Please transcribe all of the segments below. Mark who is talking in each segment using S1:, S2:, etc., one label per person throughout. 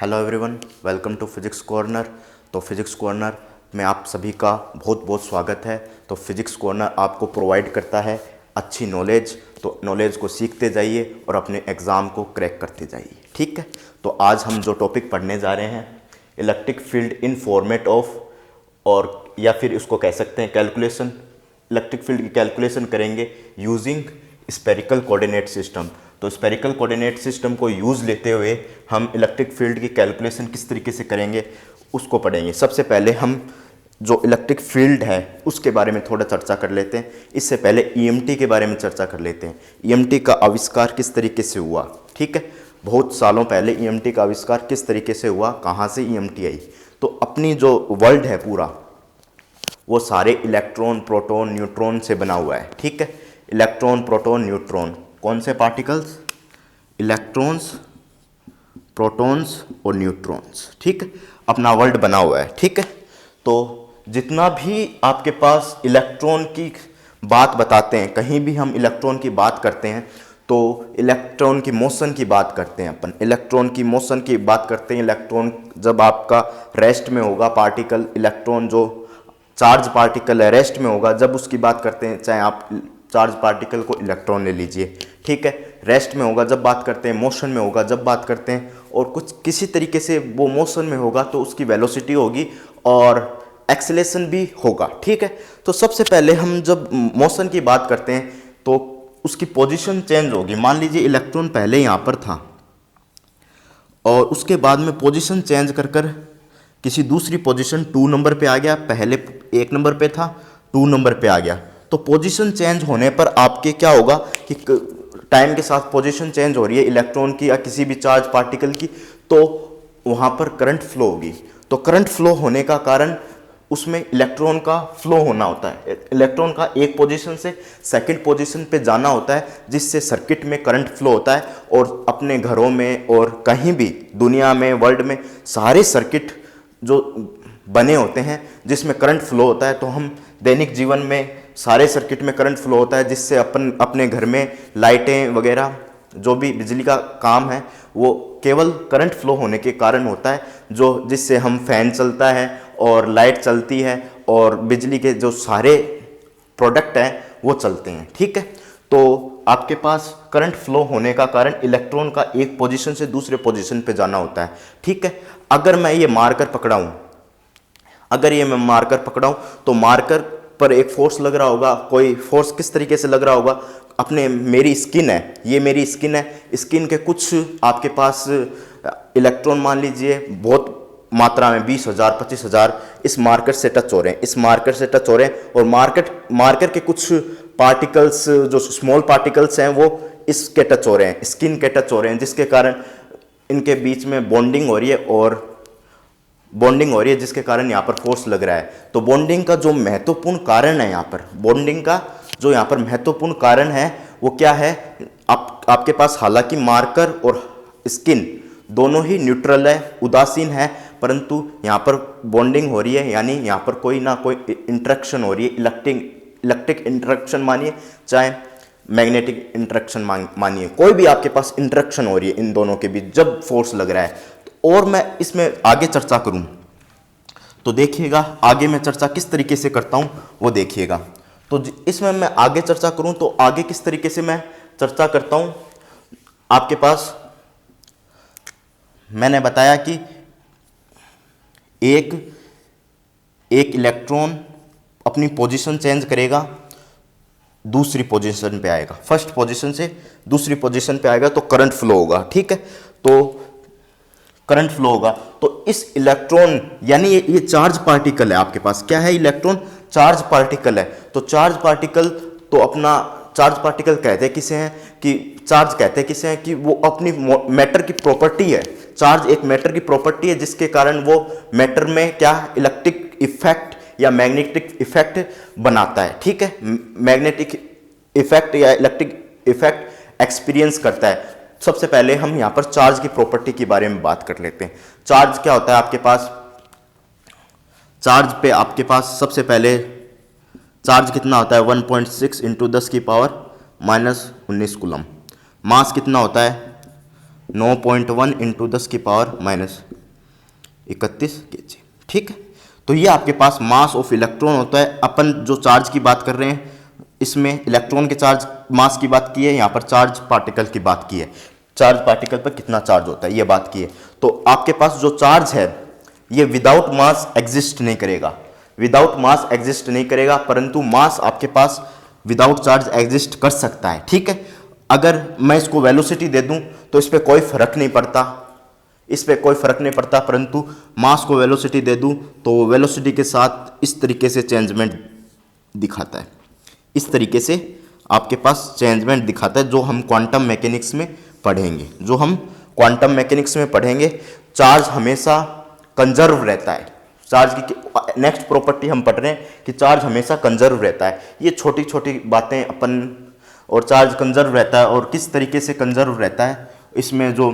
S1: Hello everyone, welcome to physics corner. तो physics corner में आप सभी का बहुत बहुत स्वागत है। तो फिजिक्स कॉर्नर आपको प्रोवाइड करता है अच्छी नॉलेज। तो नॉलेज को सीखते जाइए और अपने एग्ज़ाम को क्रैक करते जाइए, ठीक है। तो आज हम जो टॉपिक पढ़ने जा रहे हैं, electric field in format of, और या फिर इसको कह सकते हैं कैलकुलेशन। इलेक्ट्रिक फील्ड की कैलकुलेशन करेंगे यूजिंग स्पेरिकल कोऑर्डिनेट सिस्टम। तो स्पेरिकल कोऑर्डिनेट सिस्टम को यूज़ लेते हुए हम इलेक्ट्रिक फील्ड की कैलकुलेशन किस तरीके से करेंगे उसको पढ़ेंगे। सबसे पहले हम जो इलेक्ट्रिक फील्ड है उसके बारे में थोड़ा चर्चा कर लेते हैं। इससे पहले ईएमटी के बारे में चर्चा कर लेते हैं। ईएमटी का आविष्कार किस तरीके से हुआ, ठीक है। बहुत सालों पहले ईएमटी का आविष्कार किस तरीके से हुआ, कहाँ से ईएमटी आई। तो अपनी जो वर्ल्ड है पूरा, वो सारे इलेक्ट्रॉन, प्रोटॉन, न्यूट्रॉन से बना हुआ है, ठीक है। इलेक्ट्रॉन, प्रोटॉन, न्यूट्रॉन, कौन से पार्टिकल्स? इलेक्ट्रॉन्स, प्रोटॉन्स और न्यूट्रॉन्स, ठीक है। अपना वर्ल्ड बना हुआ है, ठीक है। तो जितना भी आपके पास इलेक्ट्रॉन की बात बताते हैं, कहीं भी हम इलेक्ट्रॉन की बात करते हैं तो इलेक्ट्रॉन की मोशन की बात करते हैं। अपन इलेक्ट्रॉन की मोशन की बात करते हैं। इलेक्ट्रॉन जब आपका रेस्ट में होगा, पार्टिकल इलेक्ट्रॉन जो चार्ज पार्टिकल है रेस्ट में होगा, जब उसकी बात करते हैं, चाहे आप चार्ज पार्टिकल को इलेक्ट्रॉन ले लीजिए, ठीक है। रेस्ट में होगा जब बात करते हैं, मोशन में होगा जब बात करते हैं, और कुछ किसी तरीके से वो मोशन में होगा तो उसकी वेलोसिटी होगी और एक्सेलेरेशन भी होगा, ठीक है। तो सबसे पहले हम जब मोशन की बात करते हैं तो उसकी पोजीशन चेंज होगी। मान लीजिए इलेक्ट्रॉन पहले यहाँ पर था और उसके बाद में पोजीशन चेंज कर कर किसी दूसरी पोजीशन 2 नंबर पे आ गया, पहले 1 नंबर पे था 2 नंबर पे आ गया। तो पोजीशन चेंज होने पर आपके क्या होगा कि टाइम के साथ पोजीशन चेंज हो रही है इलेक्ट्रॉन की या किसी भी चार्ज पार्टिकल की, तो वहाँ पर करंट फ्लो होगी। तो करंट फ्लो होने का कारण उसमें इलेक्ट्रॉन का फ्लो होना होता है। इलेक्ट्रॉन का एक पोजीशन से सेकंड पोजीशन पे जाना होता है, जिससे सर्किट में करंट फ्लो होता है। और अपने घरों में और कहीं भी दुनिया में, वर्ल्ड में सारे सर्किट जो बने होते हैं जिसमें करंट फ्लो होता है। तो हम दैनिक जीवन में सारे सर्किट में करंट फ्लो होता है, जिससे अपन अपने घर में लाइटें वगैरह जो भी बिजली का काम है वो केवल करंट फ्लो होने के कारण होता है, जो जिससे हम फैन चलता है और लाइट चलती है और बिजली के जो सारे प्रोडक्ट हैं वो चलते हैं, ठीक है। तो आपके पास करंट फ्लो होने का कारण इलेक्ट्रॉन का एक पोजीशन से दूसरे पोजीशन पे जाना होता है, ठीक है। अगर मैं ये मार्कर पकड़ाऊं, अगर ये मैं मार्कर पकड़ाऊं तो मार्कर पर एक फोर्स लग रहा होगा। कोई फोर्स किस तरीके से लग रहा होगा? अपने मेरी स्किन है, ये मेरी स्किन है, स्किन के कुछ आपके पास इलेक्ट्रॉन मान लीजिए बहुत मात्रा में 20,000 25,000 इस मार्कर से टच हो रहे हैं, इस मार्कर से टच हो रहे हैं। और मार्कर के कुछ पार्टिकल्स जो स्मॉल पार्टिकल्स हैं वो इसके टच हो रहे हैं, स्किन के टच हो रहे हैं, जिसके कारण इनके बीच में बॉन्डिंग हो रही है और बॉन्डिंग हो रही है, जिसके कारण यहाँ पर फोर्स लग रहा है। तो बॉन्डिंग का जो महत्वपूर्ण कारण है यहाँ पर, बॉन्डिंग का जो यहाँ पर महत्वपूर्ण कारण है वो क्या है? आपके पास हालांकि मार्कर और स्किन दोनों ही न्यूट्रल है, उदासीन है, परंतु यहाँ पर बॉन्डिंग हो रही है, यानी यहाँ पर कोई ना कोई इंटरेक्शन हो रही है। इलेक्ट्रिक इंटरेक्शन मानिए, चाहे मैग्नेटिक इंटरेक्शन मानिए, कोई भी आपके पास इंटरेक्शन हो रही है इन दोनों के बीच जब फोर्स लग रहा है। और मैं इसमें आगे चर्चा करूं तो देखिएगा आगे मैं चर्चा किस तरीके से करता हूं वो देखिएगा। तो इसमें मैं आगे चर्चा करूं तो आगे किस तरीके से मैं चर्चा करता हूं। आपके पास मैंने बताया कि एक इलेक्ट्रॉन अपनी पोजीशन चेंज करेगा, दूसरी पोजीशन पे आएगा, फर्स्ट पोजीशन से दूसरी पोजीशन पे आएगा तो करंट फ्लो होगा, ठीक है। तो करंट फ्लो होगा तो इस इलेक्ट्रॉन यानी ये चार्ज पार्टिकल है आपके पास, क्या है? इलेक्ट्रॉन चार्ज पार्टिकल है। तो चार्ज पार्टिकल तो अपना चार्ज पार्टिकल कहते किसे हैं कि चार्ज कहते किसे हैं कि वो अपनी मैटर की प्रॉपर्टी है। चार्ज एक मैटर की प्रॉपर्टी है, जिसके कारण वो मैटर में क्या इलेक्ट्रिक इफेक्ट या मैग्नेटिक इफेक्ट बनाता है, ठीक है। मैग्नेटिक इफेक्ट या इलेक्ट्रिक इफेक्ट एक्सपीरियंस करता है। सबसे पहले हम यहाँ पर चार्ज की प्रॉपर्टी के बारे में बात कर लेते हैं। चार्ज क्या होता है आपके पास? चार्ज पे आपके पास सबसे पहले चार्ज कितना होता है? 1.6 × 10⁻⁻19 कूलम। मास कितना होता है? 9.1 इंटू 10⁻31 kg। ठीक है, तो ये आपके पास मास ऑफ इलेक्ट्रॉन होता है। अपन जो चार्ज की बात कर रहे हैं इसमें इलेक्ट्रॉन के चार्ज मास की बात की है, यहाँ पर चार्ज पार्टिकल की बात की है, चार्ज पार्टिकल पर कितना चार्ज होता है ये बात की है। तो आपके पास जो चार्ज है ये विदाउट मास एग्जिस्ट नहीं करेगा, विदाउट मास एग्जिस्ट नहीं करेगा, परंतु मास आपके पास विदाउट चार्ज एग्जिस्ट कर सकता है। ठीक है, अगर मैं इसको वेलोसिटी दे दूं तो इस पर कोई फर्क नहीं पड़ता, इस पर कोई फर्क नहीं पड़ता, परंतु मास को वेलोसिटी दे दूं तो वेलोसिटी के साथ इस तरीके से चेंजमेंट दिखाता है, इस तरीके से आपके पास चेंजमेंट दिखाता है, जो हम क्वांटम मैकेनिक्स में पढ़ेंगे, जो हम क्वांटम मैकेनिक्स में पढ़ेंगे। चार्ज हमेशा कंजर्व रहता है, चार्ज की नेक्स्ट प्रॉपर्टी हम पढ़ रहे हैं कि चार्ज हमेशा कंजर्व रहता है। ये छोटी छोटी बातें अपन, और चार्ज कंजर्व रहता है और किस तरीके से कंजर्व रहता है, इसमें जो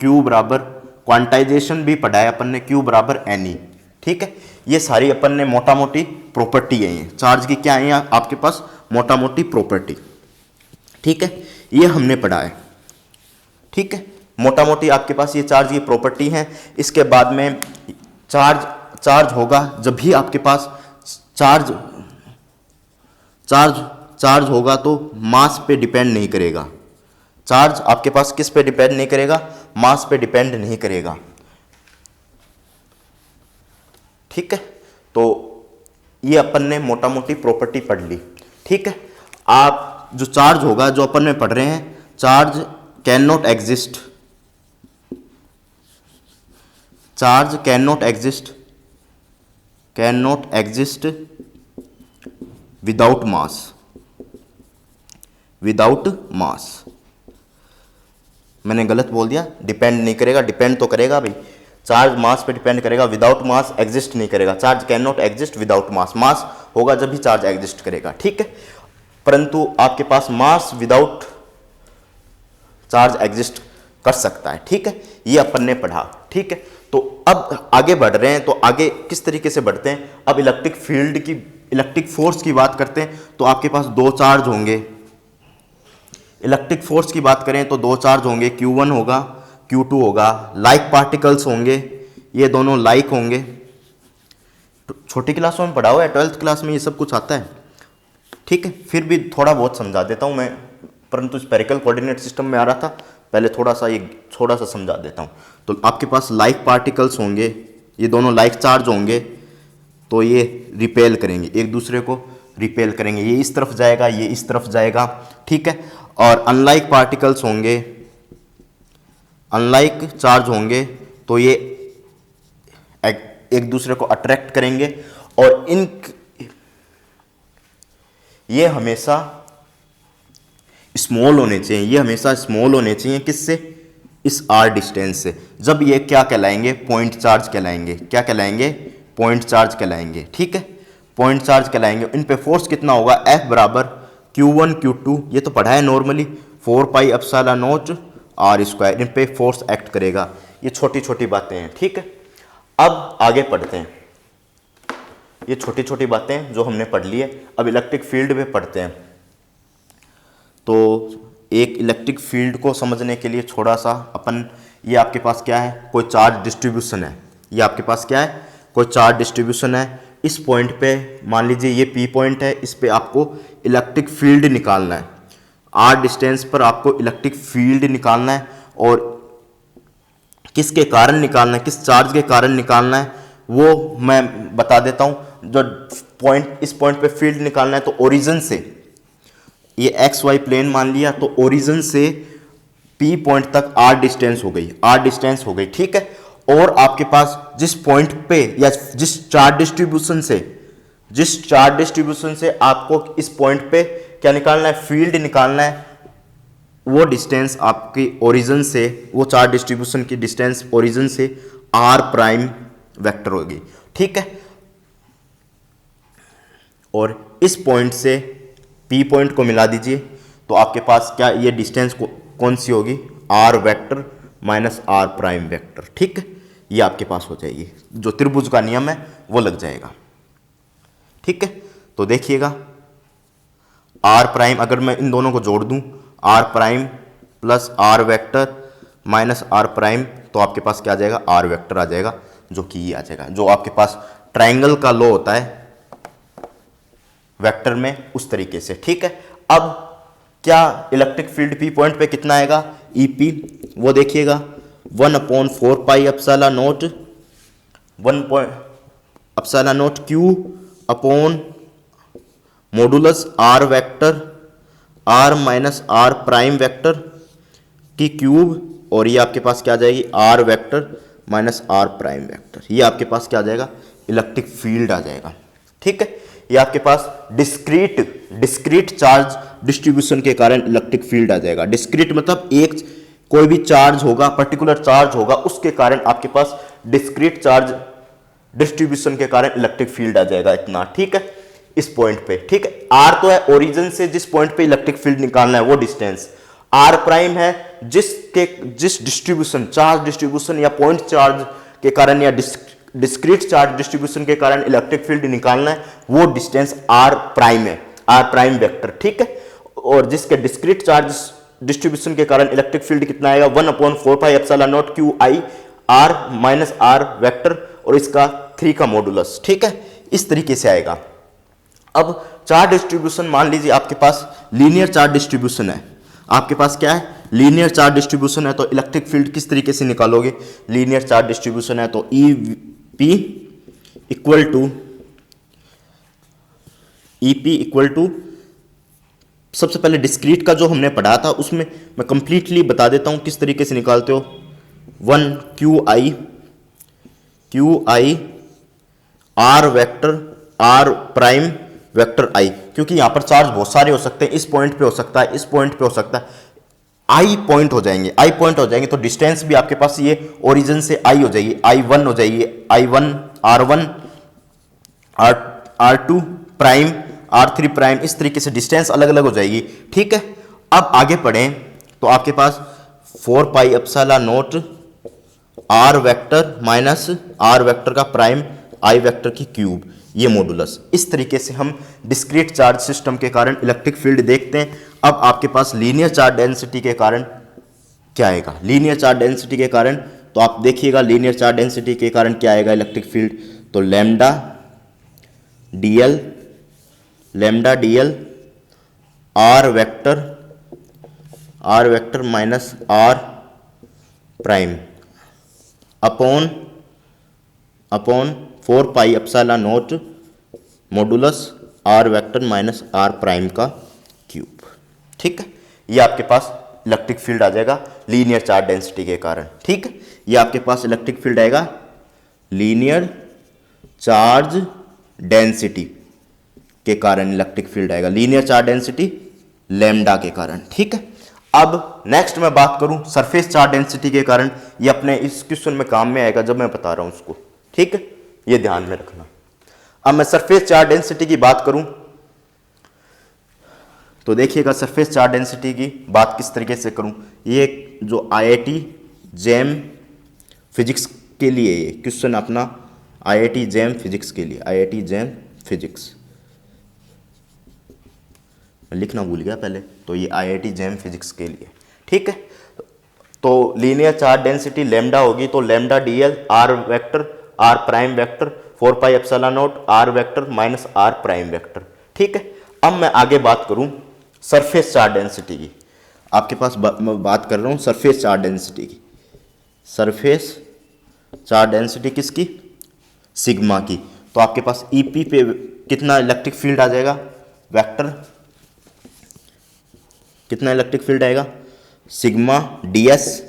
S1: Q बराबर क्वांटाइजेशन भी पढ़ा है अपन ने, Q बराबर NE। ठीक है, ये सारी अपन ने मोटा मोटी प्रॉपर्टी है, ये चार्ज की क्या है आपके पास मोटा मोटी प्रॉपर्टी। ठीक है, ये हमने पढ़ा है। ठीक है, मोटा मोटी आपके पास ये चार्ज की प्रॉपर्टी है। इसके बाद में चार्ज होगा जब भी आपके पास चार्ज होगा तो मास पे डिपेंड नहीं करेगा, चार्ज आपके पास किस पे डिपेंड नहीं करेगा, मास पे डिपेंड नहीं करेगा। ठीक है, तो ये अपन ने मोटा मोटी प्रॉपर्टी पढ़ ली। ठीक है, आप जो चार्ज होगा जो अपन में पढ़ रहे हैं, charge can not exist, charge can not exist without mass, मैंने गलत बोल दिया, डिपेंड नहीं करेगा, डिपेंड तो करेगा भाई, चार्ज मास पे डिपेंड करेगा, विदाउट मास एग्जिस्ट नहीं करेगा। Charge can not exist without mass, mass होगा जब भी चार्ज एग्जिस्ट करेगा। ठीक है, परंतु आपके पास मास विदाउट चार्ज एग्जिस्ट कर सकता है। ठीक है, ये अपन ने पढ़ा। ठीक है, तो अब आगे बढ़ रहे हैं, तो आगे किस तरीके से बढ़ते हैं, अब इलेक्ट्रिक फील्ड की, इलेक्ट्रिक फोर्स की बात करते हैं। तो आपके पास दो चार्ज होंगे, इलेक्ट्रिक फोर्स की बात करें तो दो चार्ज होंगे, Q1 होगा, Q2 होगा, लाइक पार्टिकल्स होंगे, ये दोनों लाइक होंगे। छोटी क्लासों में पढ़ा हुआ है, 12th क्लास में ये सब कुछ आता है। ठीक है, फिर भी थोड़ा बहुत समझा देता हूँ मैं, परंतु स्फेरिकल कोऑर्डिनेट सिस्टम में आ रहा था, पहले थोड़ा सा समझा देता हूँ। तो आपके पास लाइक पार्टिकल्स होंगे, ये दोनों लाइक चार्ज होंगे, तो ये रिपेल करेंगे, एक दूसरे को रिपेल करेंगे, ये इस तरफ जाएगा, ये इस तरफ जाएगा। ठीक है, और अनलाइक पार्टिकल्स होंगे, अनलाइक चार्ज होंगे, तो ये एक दूसरे को अट्रैक्ट करेंगे, और ये हमेशा स्मॉल होने चाहिए, ये हमेशा स्मॉल होने चाहिए, किससे, इस R डिस्टेंस से। जब ये क्या कहलाएंगे, पॉइंट चार्ज कहलाएंगे, क्या कहलाएंगे, पॉइंट चार्ज कहलाएंगे। ठीक है, पॉइंट चार्ज कहलाएंगे। इन पे फोर्स कितना होगा, F बराबर Q1 Q2, ये तो पढ़ा है normally, 4 pi epsilon naught R square, इन पे फोर्स एक्ट करेगा। ये छोटी छोटी बातें हैं। ठीक है, अब आगे पढ़ते हैं, ये छोटी छोटी बातें जो हमने पढ़ ली है, अब इलेक्ट्रिक फील्ड में पढ़ते हैं। तो एक इलेक्ट्रिक फील्ड को समझने के लिए थोड़ा सा अपन, ये आपके पास क्या है, कोई चार्ज डिस्ट्रीब्यूशन है, ये आपके पास क्या है, कोई चार्ज डिस्ट्रीब्यूशन है। इस पॉइंट पे मान लीजिए ये P पॉइंट है, इस पे आपको इलेक्ट्रिक फील्ड निकालना है, R डिस्टेंस पर आपको इलेक्ट्रिक फील्ड निकालना है, और किसके कारण निकालना है, किस चार्ज के कारण निकालना है वो मैं बता देता हूँ। जो पॉइंट, इस पॉइंट पे फील्ड निकालना है, तो ओरिजिन से, ये XY प्लेन मान लिया, तो ओरिजिन से P पॉइंट तक R डिस्टेंस हो गई, R डिस्टेंस हो गई। ठीक है, और आपके पास जिस पॉइंट पे या जिस चार्ज डिस्ट्रीब्यूशन से आपको इस पॉइंट पे क्या निकालना है, फील्ड निकालना है, वो डिस्टेंस आपकी ओरिजिन से, वो चार्ज डिस्ट्रीब्यूशन की डिस्टेंस ओरिजिन से R प्राइम वेक्टर होगी। ठीक है, और इस पॉइंट से P पॉइंट को मिला दीजिए, तो आपके पास क्या, ये डिस्टेंस कौन सी होगी, R vector minus R prime vector. ठीक है, ये आपके पास हो जाएगी, जो त्रिभुज का नियम है वो लग जाएगा। ठीक है, तो देखिएगा R प्राइम, अगर मैं इन दोनों को जोड़ दूं, R prime plus R vector minus R prime, तो आपके पास क्या आ जाएगा, आर वेक्टर आ जाएगा, जो कि ये आ जाएगा, जो आपके पास ट्राइंगल का लॉ होता है वेक्टर में, उस तरीके से। ठीक है, अब क्या इलेक्ट्रिक फील्ड पी पॉइंट पे कितना आएगा, ई पी, वो देखिएगा 1/4 pi epsilon naught Q upon modulus R vector R minus R prime vector की क्यूब, और ये आपके पास क्या आ जाएगी, R vector minus R prime vector, ये आपके पास क्या आ जाएगा, इलेक्ट्रिक फील्ड आ जाएगा। ठीक है, ये आपके पास डिस्क्रीट चार्ज डिस्ट्रीब्यूशन के कारण इलेक्ट्रिक फील्ड आ जाएगा। डिस्क्रीट मतलब एक कोई भी चार्ज होगा, पर्टिकुलर चार्ज होगा, उसके कारण आपके पास डिस्क्रीट चार्ज डिस्ट्रीब्यूशन के कारण इलेक्ट्रिक फील्ड आ जाएगा इतना। ठीक है, इस पॉइंट पे। ठीक है, आर तो है ओरिजिन से जिस पॉइंट पे इलेक्ट्रिक फील्ड निकालना है वो डिस्टेंस, आर प्राइम है जिस डिस्ट्रीब्यूशन, चार्ज डिस्ट्रीब्यूशन या पॉइंट चार्ज के कारण या डिस्क्रीट चार्ज डिस्ट्रीब्यूशन के कारण इलेक्ट्रिक फील्ड निकालना है, वो डिस्टेंस आर प्राइम है, आर प्राइम वेक्टर। ठीक है, और जिसके डिस्क्रीट चार्ज डिस्ट्रीब्यूशन के कारण इलेक्ट्रिक फील्ड कितना आएगा, 1/4 pi epsilon naught Q I R minus R vector, और इसका 3 का मॉडुलस। ठीक है, इस तरीके से आएगा। अब चार्ज डिस्ट्रीब्यूशन, मान लीजिए आपके पास लीनियर चार्ज डिस्ट्रीब्यूशन है, आपके पास क्या है, लीनियर चार्ज डिस्ट्रीब्यूशन है, तो इलेक्ट्रिक फील्ड किस तरीके से निकालोगे, लीनियर चार्ज डिस्ट्रीब्यूशन है तो ई पी इक्वल टू सबसे पहले डिस्क्रीट का जो हमने पढ़ा था उसमें मैं कंप्लीटली बता देता हूं किस तरीके से निकालते हो, 1 Q I R vector R prime vector I, क्योंकि यहां पर चार्ज बहुत सारे हो सकते हैं, इस पॉइंट पे हो सकता है, इस पॉइंट पे हो सकता है, आई पॉइंट हो जाएंगे, तो डिस्टेंस भी आपके पास ये ओरिजिन से आई हो जाएगी, I1 हो जाएगी, I1 R1 R2 prime R3 prime, इस तरीके से डिस्टेंस अलग अलग हो जाएगी। ठीक है, अब आगे पढ़ें तो आपके पास 4 pi epsilon naught R vector minus R vector का प्राइम आई वेक्टर की क्यूब, ये मॉडुलस। इस तरीके से हम डिस्क्रीट चार्ज सिस्टम के कारण इलेक्ट्रिक फील्ड देखते हैं। अब आपके पास लीनियर चार्ज डेंसिटी के कारण क्या आएगा, लीनियर चार्ज डेंसिटी के कारण, तो आप देखिएगा लीनियर चार्ज डेंसिटी के कारण क्या आएगा इलेक्ट्रिक फील्ड, तो lambda DL R vector minus R prime upon 4 pi epsilon naught modulus R vector minus R prime का क्यूब। ठीक है, ये आपके पास इलेक्ट्रिक फील्ड आ जाएगा लीनियर चार्ज डेंसिटी के कारण। ठीक है, ये आपके पास इलेक्ट्रिक फील्ड आएगा लीनियर चार्ज डेंसिटी के कारण, इलेक्ट्रिक फील्ड आएगा लीनियर चार्ज डेंसिटी लैम्डा के कारण। ठीक है, अब नेक्स्ट मैं बात करूं सरफेस चार्ज डेंसिटी के कारण, ये अपने इस क्वेश्चन में काम में आएगा जब मैं बता रहा हूं उसको। ठीक है, ये ध्यान में रखना। अब मैं सरफेस चार्ज डेंसिटी की बात करूं तो देखिएगा सरफेस चार्ज डेंसिटी की बात किस तरीके से करूं, ये जो IIT जैम फिजिक्स के लिए, ये क्वेश्चन अपना IIT जैम फिजिक्स के लिए, IIT जैम फिजिक्स लिखना भूल गया पहले, तो ये IIT जैम फिजिक्स के लिए। ठीक है, तो लीनियर चार्ज डेंसिटी लैम्डा होगी, तो lambda DL R vector R prime vector 4 pi epsilon naught R vector minus R prime vector. ठीक है, अब मैं आगे बात करूं सरफेस चार्ज डेंसिटी की, आपके पास मैं बात कर रहा हूं सरफेस चार्ज डेंसिटी की, सरफेस चार्ज डेंसिटी किसकी, सिग्मा की, तो आपके पास EP पे कितना इलेक्ट्रिक फील्ड आ जाएगा, वेक्टर कितना इलेक्ट्रिक फील्ड आएगा, sigma DS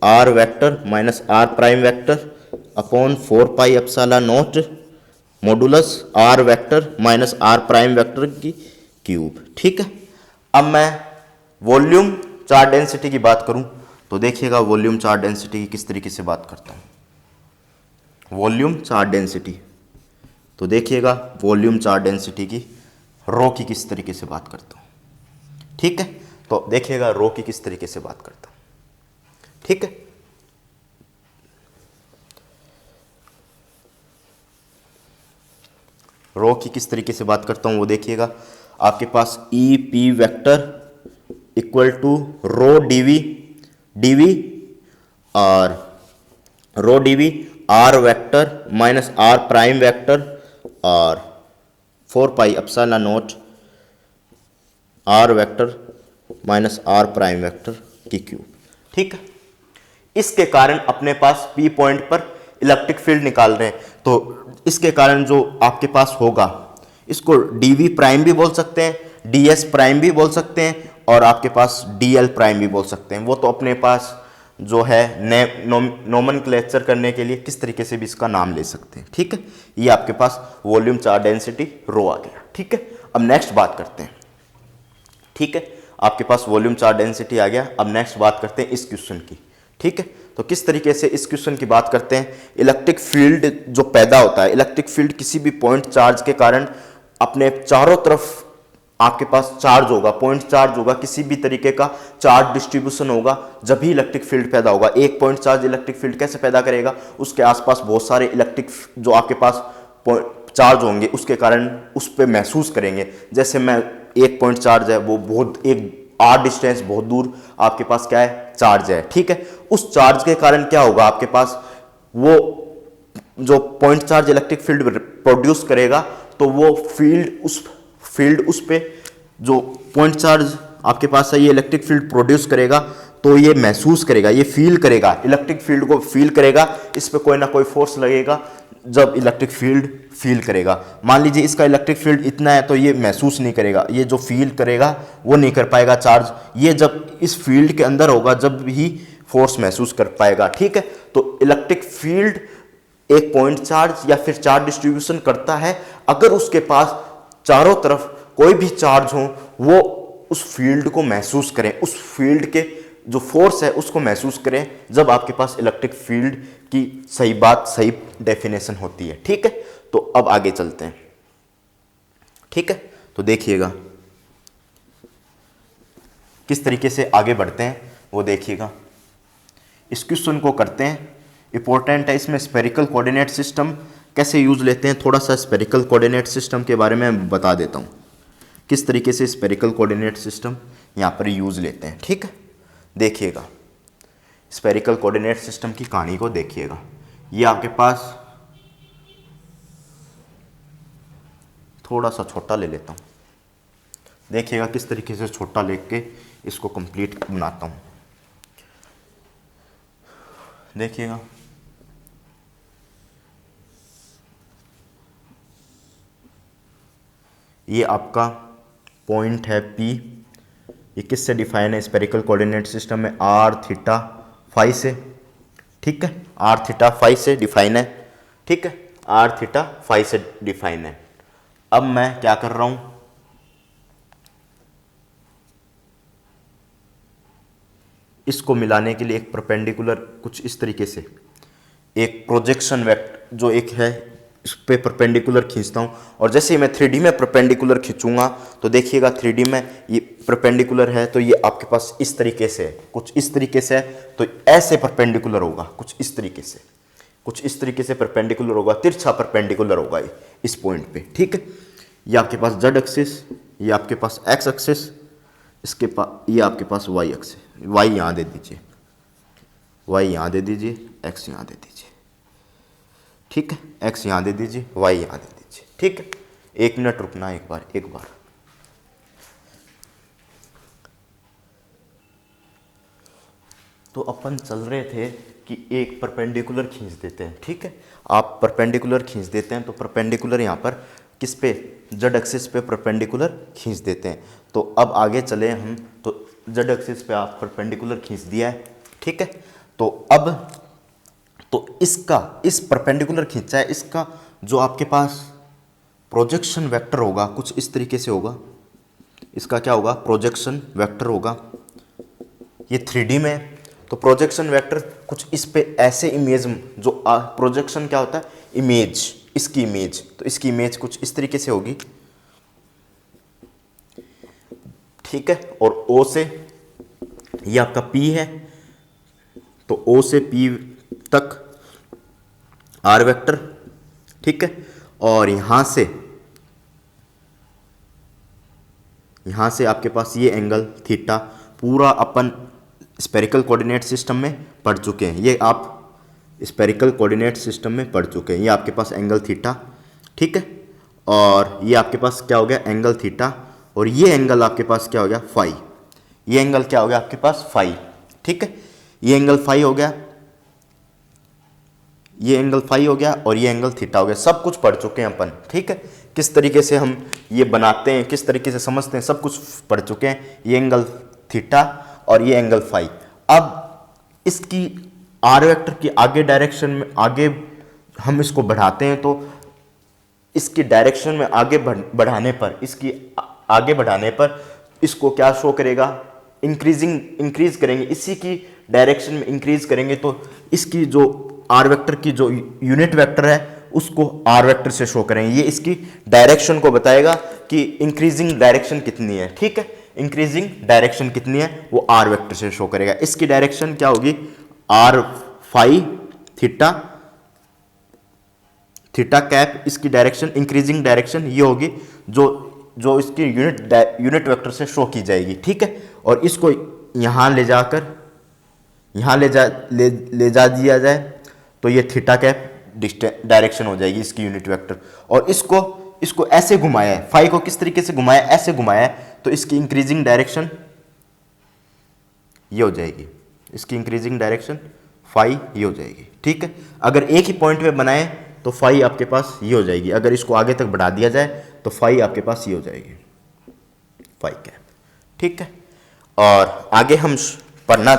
S1: R vector minus R prime vector upon 4 pi epsilon naught modulus R vector minus R prime vector की क्यूब। ठीक है, अब मैं वॉल्यूम चार्ज डेंसिटी की बात करूं तो देखिएगा वॉल्यूम चार्ज डेंसिटी की किस तरीके से बात करता हूं, वॉल्यूम चार्ज डेंसिटी, तो देखिएगा वॉल्यूम चार्ज डेंसिटी की रो की किस तरीके से बात करता हूं। ठीक है, तो देखिएगा रो की किस तरीके से बात करता हूं। ठीक है, रो की किस तरीके से बात करता हूं वो देखिएगा, आपके पास EP vector equal to rho DV और rho DV R vector minus R prime vector और 4 pi epsilon naught R vector minus R prime vector की क्यूब। ठीक है, इसके कारण अपने पास पी पॉइंट पर इलेक्ट्रिक फील्ड निकाल रहे हैं, तो इसके कारण जो आपके पास होगा इसको डीवी प्राइम भी बोल सकते हैं, डीएस प्राइम भी बोल सकते हैं और आपके पास डीएल प्राइम भी बोल सकते हैं। वो तो अपने पास जो है नोमेनक्लेचर करने के लिए किस तरीके से भी इसका नाम ले सकते हैं। ठीक है, ये आपके पास वॉल्यूम चार्ज डेंसिटी रो आ गया। ठीक है, अब नेक्स्ट बात करते हैं। ठीक है, आपके पास वॉल्यूम चार्ज डेंसिटी आ गया। अब नेक्स्ट बात करते हैं इस क्वेश्चन की। ठीक है, तो किस तरीके से इस क्वेश्चन की बात करते हैं। इलेक्ट्रिक फील्ड जो पैदा होता है, इलेक्ट्रिक फील्ड किसी भी पॉइंट चार्ज के कारण अपने चारों तरफ आपके पास चार्ज होगा, पॉइंट चार्ज होगा, किसी भी तरीके का चार्ज डिस्ट्रीब्यूशन होगा, जब भी इलेक्ट्रिक फील्ड पैदा होगा। एक पॉइंट चार्ज इलेक्ट्रिक फील्ड कैसे पैदा करेगा, उसके आसपास बहुत सारे इलेक्ट्रिक जो आपके पास चार्ज होंगे उसके कारण उस पर महसूस करेंगे। जैसे मैं एक पॉइंट चार्ज है, वो बहुत एक आर डिस्टेंस बहुत दूर आपके पास क्या है, चार्ज है। ठीक है, उस चार्ज के कारण क्या होगा, आपके पास वो जो point charge electric field produce करेगा, तो वो फील्ड उस पे जो पॉइंट चार्ज आपके पास है ये इलेक्ट्रिक फील्ड प्रोड्यूस करेगा, तो ये महसूस करेगा, ये फील करेगा, इलेक्ट्रिक फील्ड को फील करेगा, इस पे कोई ना कोई फोर्स लगेगा। जब इलेक्ट्रिक फील्ड फील करेगा, मान लीजिए इसका इलेक्ट्रिक फील्ड इतना है, तो ये महसूस नहीं करेगा, ये जो फील करेगा वो नहीं कर पाएगा चार्ज। ये जब इस फील्ड के अंदर होगा जब ही फोर्स महसूस कर पाएगा। ठीक है, तो इलेक्ट्रिक फील्ड एक पॉइंट चार्ज या फिर चार्ज डिस्ट्रीब्यूशन करता है अगर उसके पास चारों तरफ कोई भी चार्ज हो, वो उस फील्ड को महसूस करें, उस फील्ड के जो फोर्स है उसको महसूस करें, जब आपके पास इलेक्ट्रिक फील्ड की सही बात, सही डेफिनेशन होती है। ठीक है, तो अब आगे चलते हैं। ठीक है, तो देखिएगा किस तरीके से आगे बढ़ते हैं वो देखिएगा। इस क्वेश्चन को करते हैं, इंपॉर्टेंट है। इसमें स्फेरिकल कोऑर्डिनेट सिस्टम कैसे यूज लेते हैं, थोड़ा सा स्फेरिकल कोऑर्डिनेट सिस्टम के बारे में बता देता हूँ, किस तरीके से स्फेरिकल कोऑर्डिनेट सिस्टम यहाँ पर यूज लेते हैं। ठीक है, देखिएगा स्फेरिकल कोऑर्डिनेट सिस्टम की कहानी को देखिएगा। ये आपके पास थोड़ा सा छोटा ले लेता हूँ, देखिएगा किस तरीके से छोटा लेके इसको कंप्लीट बनाता हूँ। देखिएगा ये आपका पॉइंट है P, ये किससे डिफाइन है स्फेरिकल कोऑर्डिनेट सिस्टम में, आर थीटा फाई से। ठीक है, आर थीटा फाई से डिफाइन है। ठीक है, आर थीटा फाई से डिफाइन है। अब मैं क्या कर रहा हूं, इसको मिलाने के लिए एक परपेंडिकुलर कुछ इस तरीके से एक प्रोजेक्शन वेक्टर जो एक है इस पे परपेंडिकुलर खींचता हूं, और जैसे ही मैं 3D में परपेंडिकुलर खींचूंगा तो देखिएगा 3D में ये परपेंडिकुलर है, तो ये आपके पास इस तरीके से है, कुछ इस तरीके से है, तो ऐसे परपेंडिकुलर होगा, कुछ इस तरीके से, कुछ इस तरीके से परपेंडिकुलर होगा, तिरछा परपेंडिकुलर होगा ये इस पॉइंट पे। ठीक है, ये आपके पास जेड एक्सिस, ये आपके पास एक्स एक्सिस, इसके पास ये आपके पास वाई एक्सिस, वाई यहाँ दे दीजिए, वाई यहाँ दे दीजिए, एक्स यहाँ दे दीजिए। ठीक है, एक्स यहाँ दे दीजिए, वाई यहाँ दे दीजिए। ठीक है, 1 मिनट रुकना एक बार। तो अपन चल रहे थे कि एक परपेंडिकुलर खींच देते हैं। ठीक है, आप परपेंडिकुलर खींच देते हैं तो परपेंडिकुलर यहाँ पर किस पे, जेड एक्सिस पे परपेंडिकुलर खींच देते हैं। तो अब आगे चले हम, तो जेड एक्सिस पे आप परपेंडिकुलर खींच दिया है। ठीक है, तो अब तो इसका इस परपेंडिकुलर खींचा है, इसका जो आपके पास प्रोजेक्शन वेक्टर होगा कुछ इस तरीके से होगा, इसका क्या होगा, प्रोजेक्शन वेक्टर होगा। ये 3D में, तो प्रोजेक्शन वेक्टर कुछ इस पे ऐसे इमेज, जो प्रोजेक्शन क्या होता है, इमेज, इसकी इमेज, तो इसकी इमेज कुछ इस तरीके से होगी। ठीक है, और O से ये आपका P है, तो O से P तक आर वेक्टर। ठीक है, और यहां से आपके पास ये एंगल थीटा, पूरा अपन स्पेरिकल कोऑर्डिनेट सिस्टम में पढ़ चुके हैं। ये आप स्पेरिकल कोऑर्डिनेट सिस्टम में पढ़ चुके हैं। ये आपके पास एंगल थीटा, ठीक है, और ये आपके पास क्या हो गया, एंगल थीटा, और ये एंगल आपके पास क्या हो गया, फाई। ये एंगल क्या हो गया आपके पास, फाई, ठीक है। ये एंगल फाई हो गया, ये एंगल फाई हो गया, और ये एंगल थीटा हो गया। सब कुछ पढ़ चुके हैं अपन, ठीक है। किस तरीके से हम ये बनाते हैं, किस तरीके से समझते हैं, सब कुछ पढ़ चुके हैं। ये एंगल थीटा और ये एंगल फाई। अब इसकी आर वेक्टर की आगे डायरेक्शन में आगे हम इसको बढ़ाते हैं, तो इसकी डायरेक्शन में आगे बढ़ाने पर, इसकी आगे बढ़ाने पर इसको क्या शो करेगा, इंक्रीज करेंगे, इसी की डायरेक्शन में इंक्रीज करेंगे तो इसकी जो आर वेक्टर की जो यूनिट वेक्टर है उसको आर वेक्टर से शो करेंगे। ये इसकी डायरेक्शन को बताएगा कि इंक्रीजिंग डायरेक्शन कितनी है, ठीक है। इंक्रीजिंग डायरेक्शन कितनी है वो आर वेक्टर से शो करेगा। इसकी डायरेक्शन क्या होगी, R phi theta, theta cap, इसकी डायरेक्शन इंक्रीजिंग डायरेक्शन ये होगी जो इसकी यूनिट वेक्टर से शो की जाएगी, ठीक है। और इसको यहां ले जाकर यहां ले जा दिया जाए तो ये थीटा कैप डायरेक्शन हो जाएगी इसकी यूनिट वेक्टर। और इसको ऐसे घुमाया है, फाई को किस तरीके से घुमाया, ऐसे घुमाया है, तो इसकी इंक्रीजिंग डायरेक्शन ये हो जाएगी, इसकी इंक्रीजिंग डायरेक्शन फाई ये हो जाएगी, ठीक है। अगर एक ही पॉइंट पे बनाए तो फाई आपके पास ये हो जाएगी, अगर इसको आगे तक बढ़ा दिया जाए तो फाई आपके पास ये हो जाएगी, फाई कैप, ठीक है। और आगे हम पढ़ना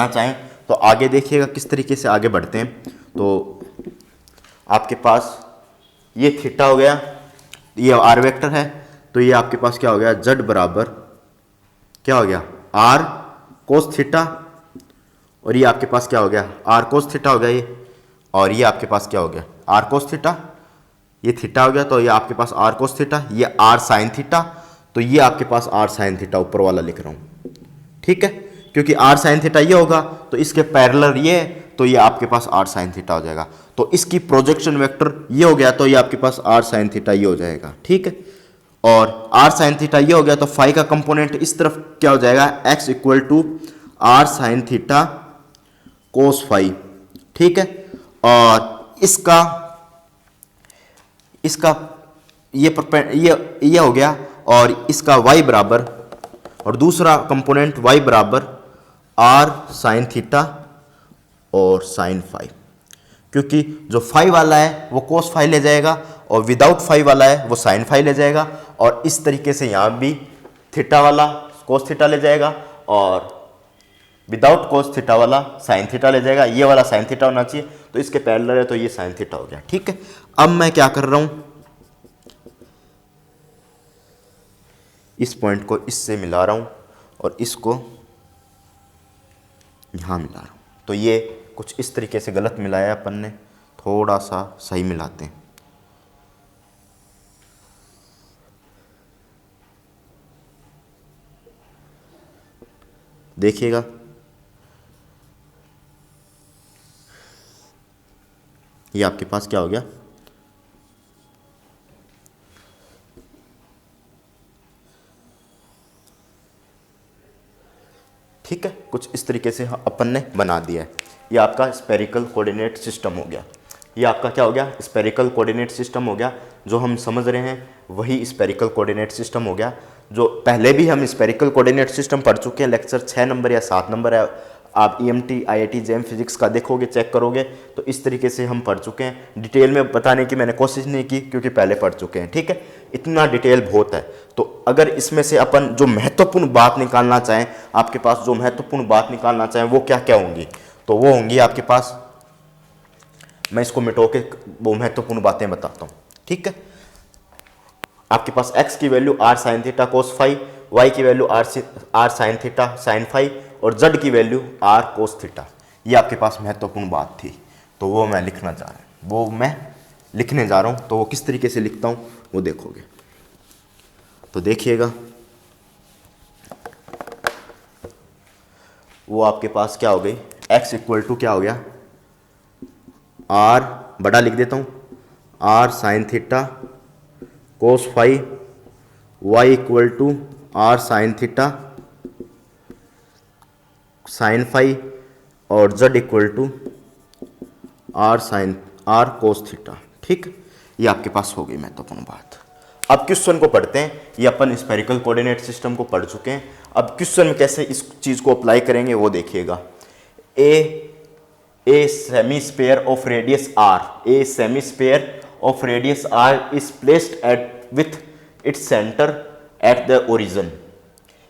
S1: चाहें तो आगे देखिएगा किस तरीके से आगे बढ़ते हैं। तो आपके पास ये थीटा हो गया, ये आर वेक्टर है, तो ये आपके पास क्या हो गया, जेड बराबर क्या हो गया, आर कोस थीटा, और ये आपके पास क्या हो गया, आर कोस थीटा हो गया ये, और ये आपके पास क्या हो गया, आर कोस थीटा, ये थीटा हो गया, तो ये आपके पास आर कोस थीटा, ये आर साइन थीटा, तो ये आपके पास आर साइन थीटा ऊपर वाला लिख रहा हूं, ठीक है। क्योंकि आर साइन थीटा ये होगा तो इसके पैरेलल ये है, तो ये आपके पास आर साइन थीटा हो जाएगा। तो इसकी प्रोजेक्शन वेक्टर ये हो गया, तो ये आपके पास आर साइन थीटा ये हो जाएगा, ठीक है। और आर साइन थीटा ये हो गया, तो फाई का कंपोनेंट इस तरफ क्या हो जाएगा, X equal to R sine theta cos phi, ठीक है। और इसका ये हो गया, और इसका y बराबर, और दूसरा कंपोनेंट y बराबर आर साइन थीटा और साइन फाई, क्योंकि जो फाई वाला है वो कोस फाई ले जाएगा और विदाउट फाई वाला है वो साइन फाई ले जाएगा। और इस तरीके से यहाँ भी थीटा वाला कोस थीटा ले जाएगा और विदाउट कोस थीटा वाला साइन थीटा ले जाएगा। ये वाला साइन थीटा होना चाहिए, तो इसके पैरेलल है, तो ये साइन थीटा हो गया, ठीक है। अब मैं क्या कर रहा हूँ, इस पॉइंट को इससे मिला रहा हूँ और इसको यहाँ मिला रहा हूँ। तो ये कुछ इस तरीके से गलत मिलाया अपन ने, थोड़ा सा सही मिलाते हैं। देखिएगा, ये आपके पास क्या हो गया, ठीक है। कुछ इस तरीके से अपन ने बना दिया है। ये आपका स्पेरिकल कोऑर्डिनेट सिस्टम हो गया। ये आपका क्या हो गया, स्पेरिकल कोऑर्डिनेट सिस्टम हो गया। जो हम समझ रहे हैं वही स्पेरिकल कोऑर्डिनेट सिस्टम हो गया। जो पहले भी हम स्पेरिकल कोऑर्डिनेट सिस्टम पढ़ चुके हैं, लेक्चर 6 नंबर या 7 नंबर है, आप EMT IIT JEM फिजिक्स का देखोगे, चेक करोगे, तो इस तरीके से हम पढ़ चुके हैं। डिटेल में बताने की मैंने कोशिश नहीं की क्योंकि पहले पढ़ चुके हैं, ठीक है। इतना डिटेल बहुत है। तो अगर इसमें से अपन जो महत्वपूर्ण बात निकालना चाहें, आपके पास जो महत्वपूर्ण बात निकालना चाहें वो क्या क्या होंगी, तो वो होंगी आपके पास, मैं इसको मिटो के वो महत्वपूर्ण बातें बताता हूँ, ठीक है। आपके पास x की value R sine theta cos phi, y की value R sine theta sine phi, और z की वैल्यू आर कोस थीटा। ये आपके पास महत्वपूर्ण बात थी, तो वो मैं लिखने जा रहा हूँ। तो वो किस तरीके से लिखता हूँ वो देखोगे। तो देखिएगा, वो आपके पास क्या हो गई, x इक्वल टू क्या हो गया, आर बड़ा लिख देता हूँ, R sine theta cos phi, y equal to R sine theta sine phi और z equal to R cos theta. ठीक, ये आपके पास हो गई महत्वपूर्ण बात। अब क्वेश्चन को पढ़ते हैं। ये अपन स्फेरिकल कोऑर्डिनेट सिस्टम को पढ़ चुके हैं। अब क्वेश्चन में कैसे इस चीज को अप्लाई करेंगे वो देखिएगा। A semi sphere of radius R, a semi sphere of radius R is placed at with its centre at the origin.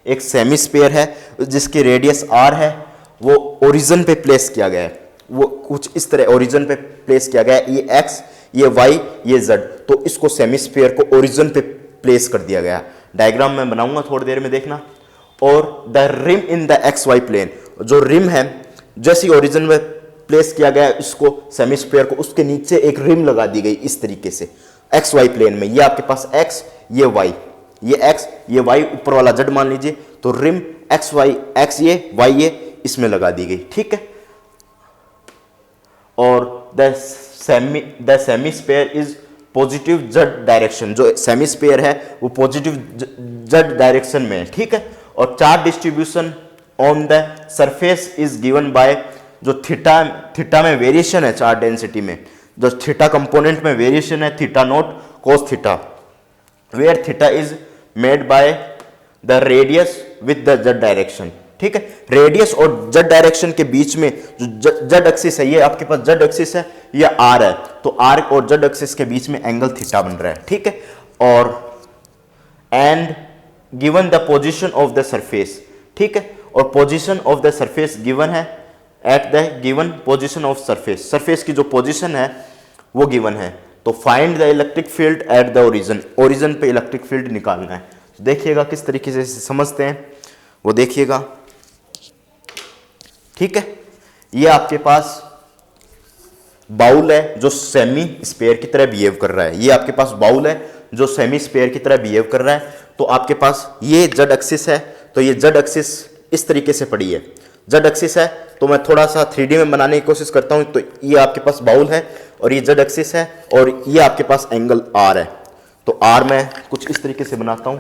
S1: एक सेमी स्फीयर है जिसकी रेडियस आर है, वो ओरिजिन पे प्लेस किया गया है। वो कुछ इस तरह ओरिजिन पे प्लेस किया गया है। ये एक्स, ये वाई, ये जेड, तो इसको सेमी स्फीयर को ओरिजिन पे प्लेस कर दिया गया। डायग्राम मैं बनाऊंगा थोड़ी देर में, देखना। और the rim in the X Y plane, जो रिम है जैसी ओरिजिन में प्लेस किया गया इसको सेमी स्फीयर को, उसके नीचे एक रिम लगा दी गई इस तरीके से एक्स वाई प्लेन में। ये आपके पास एक्स, ये वाई, ये एक्स, ये वाई, ऊपर वाला जेड मान लीजिए। तो रिम एक्स वाई, एक्स ये, वाई ये, इसमें लगा दी गई। ठीक है। और the semi sphere is positive Z direction, जो सेमी स्फीयर है वो पॉजिटिव जेड डायरेक्शन में है। ठीक है। और charge distribution on the surface is given by, जो थीटा में वेरिएशन है चार्ज डेंसिटी में, जो थीटा कंपोनेंट में वेरिएशन है theta naught cos theta, where theta is made by the radius with the Z direction. ठीक है। रेडियस और जेड डायरेक्शन के बीच में जो जेड एक्सिस है, ये आपके पास जेड एक्सिस है, ये आर है, तो आर और जेड एक्सिस के बीच में एंगल थीटा बन रहा है। ठीक है। और and given the position of the surface. ठीक है। और position of the surface given है at the given position of surface, surface की जो पोजीशन है वो गिवन है। तो find the electric field at the origin, origin पे इलेक्ट्रिक फील्ड निकालना है। तो देखिएगा किस तरीके से समझते हैं वो देखिएगा। ठीक है। ये आपके पास बाउल है जो सेमी स्फीयर की तरह बिहेव कर रहा है, ये आपके पास बाउल है जो सेमी स्फीयर की तरह बिहेव कर रहा है। तो आपके पास ये जेड एक्सिस है, तो ये जेड एक्सिस इस तरीके से पड़ी है, जेड एक्सिस है। तो मैं थोड़ा सा 3D में बनाने की कोशिश करता हूं। तो ये आपके पास बाउल है और ये जेड एक्सिस है और ये आपके पास एंगल आर है। तो आर मैं कुछ इस तरीके से बनाता हूं।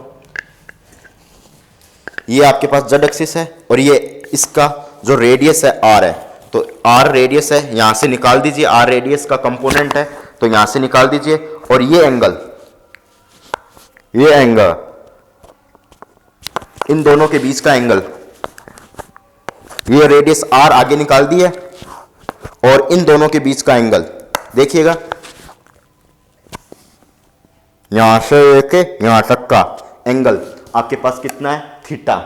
S1: ये आपके पास जेड एक्सिस है और ये इसका जो रेडियस है आर है, तो आर रेडियस है, यहां से निकाल दीजिए। आर रेडियस का कंपोनेंट है तो यहां से निकाल दीजिए। और ये एंगल इन दोनों के बीच का एंगल, ये रेडियस आर आगे निकाल दी है और इन दोनों के बीच का एंगल देखिएगा, यहां से लेके यहां तक का एंगल आपके पास कितना है? थीटा।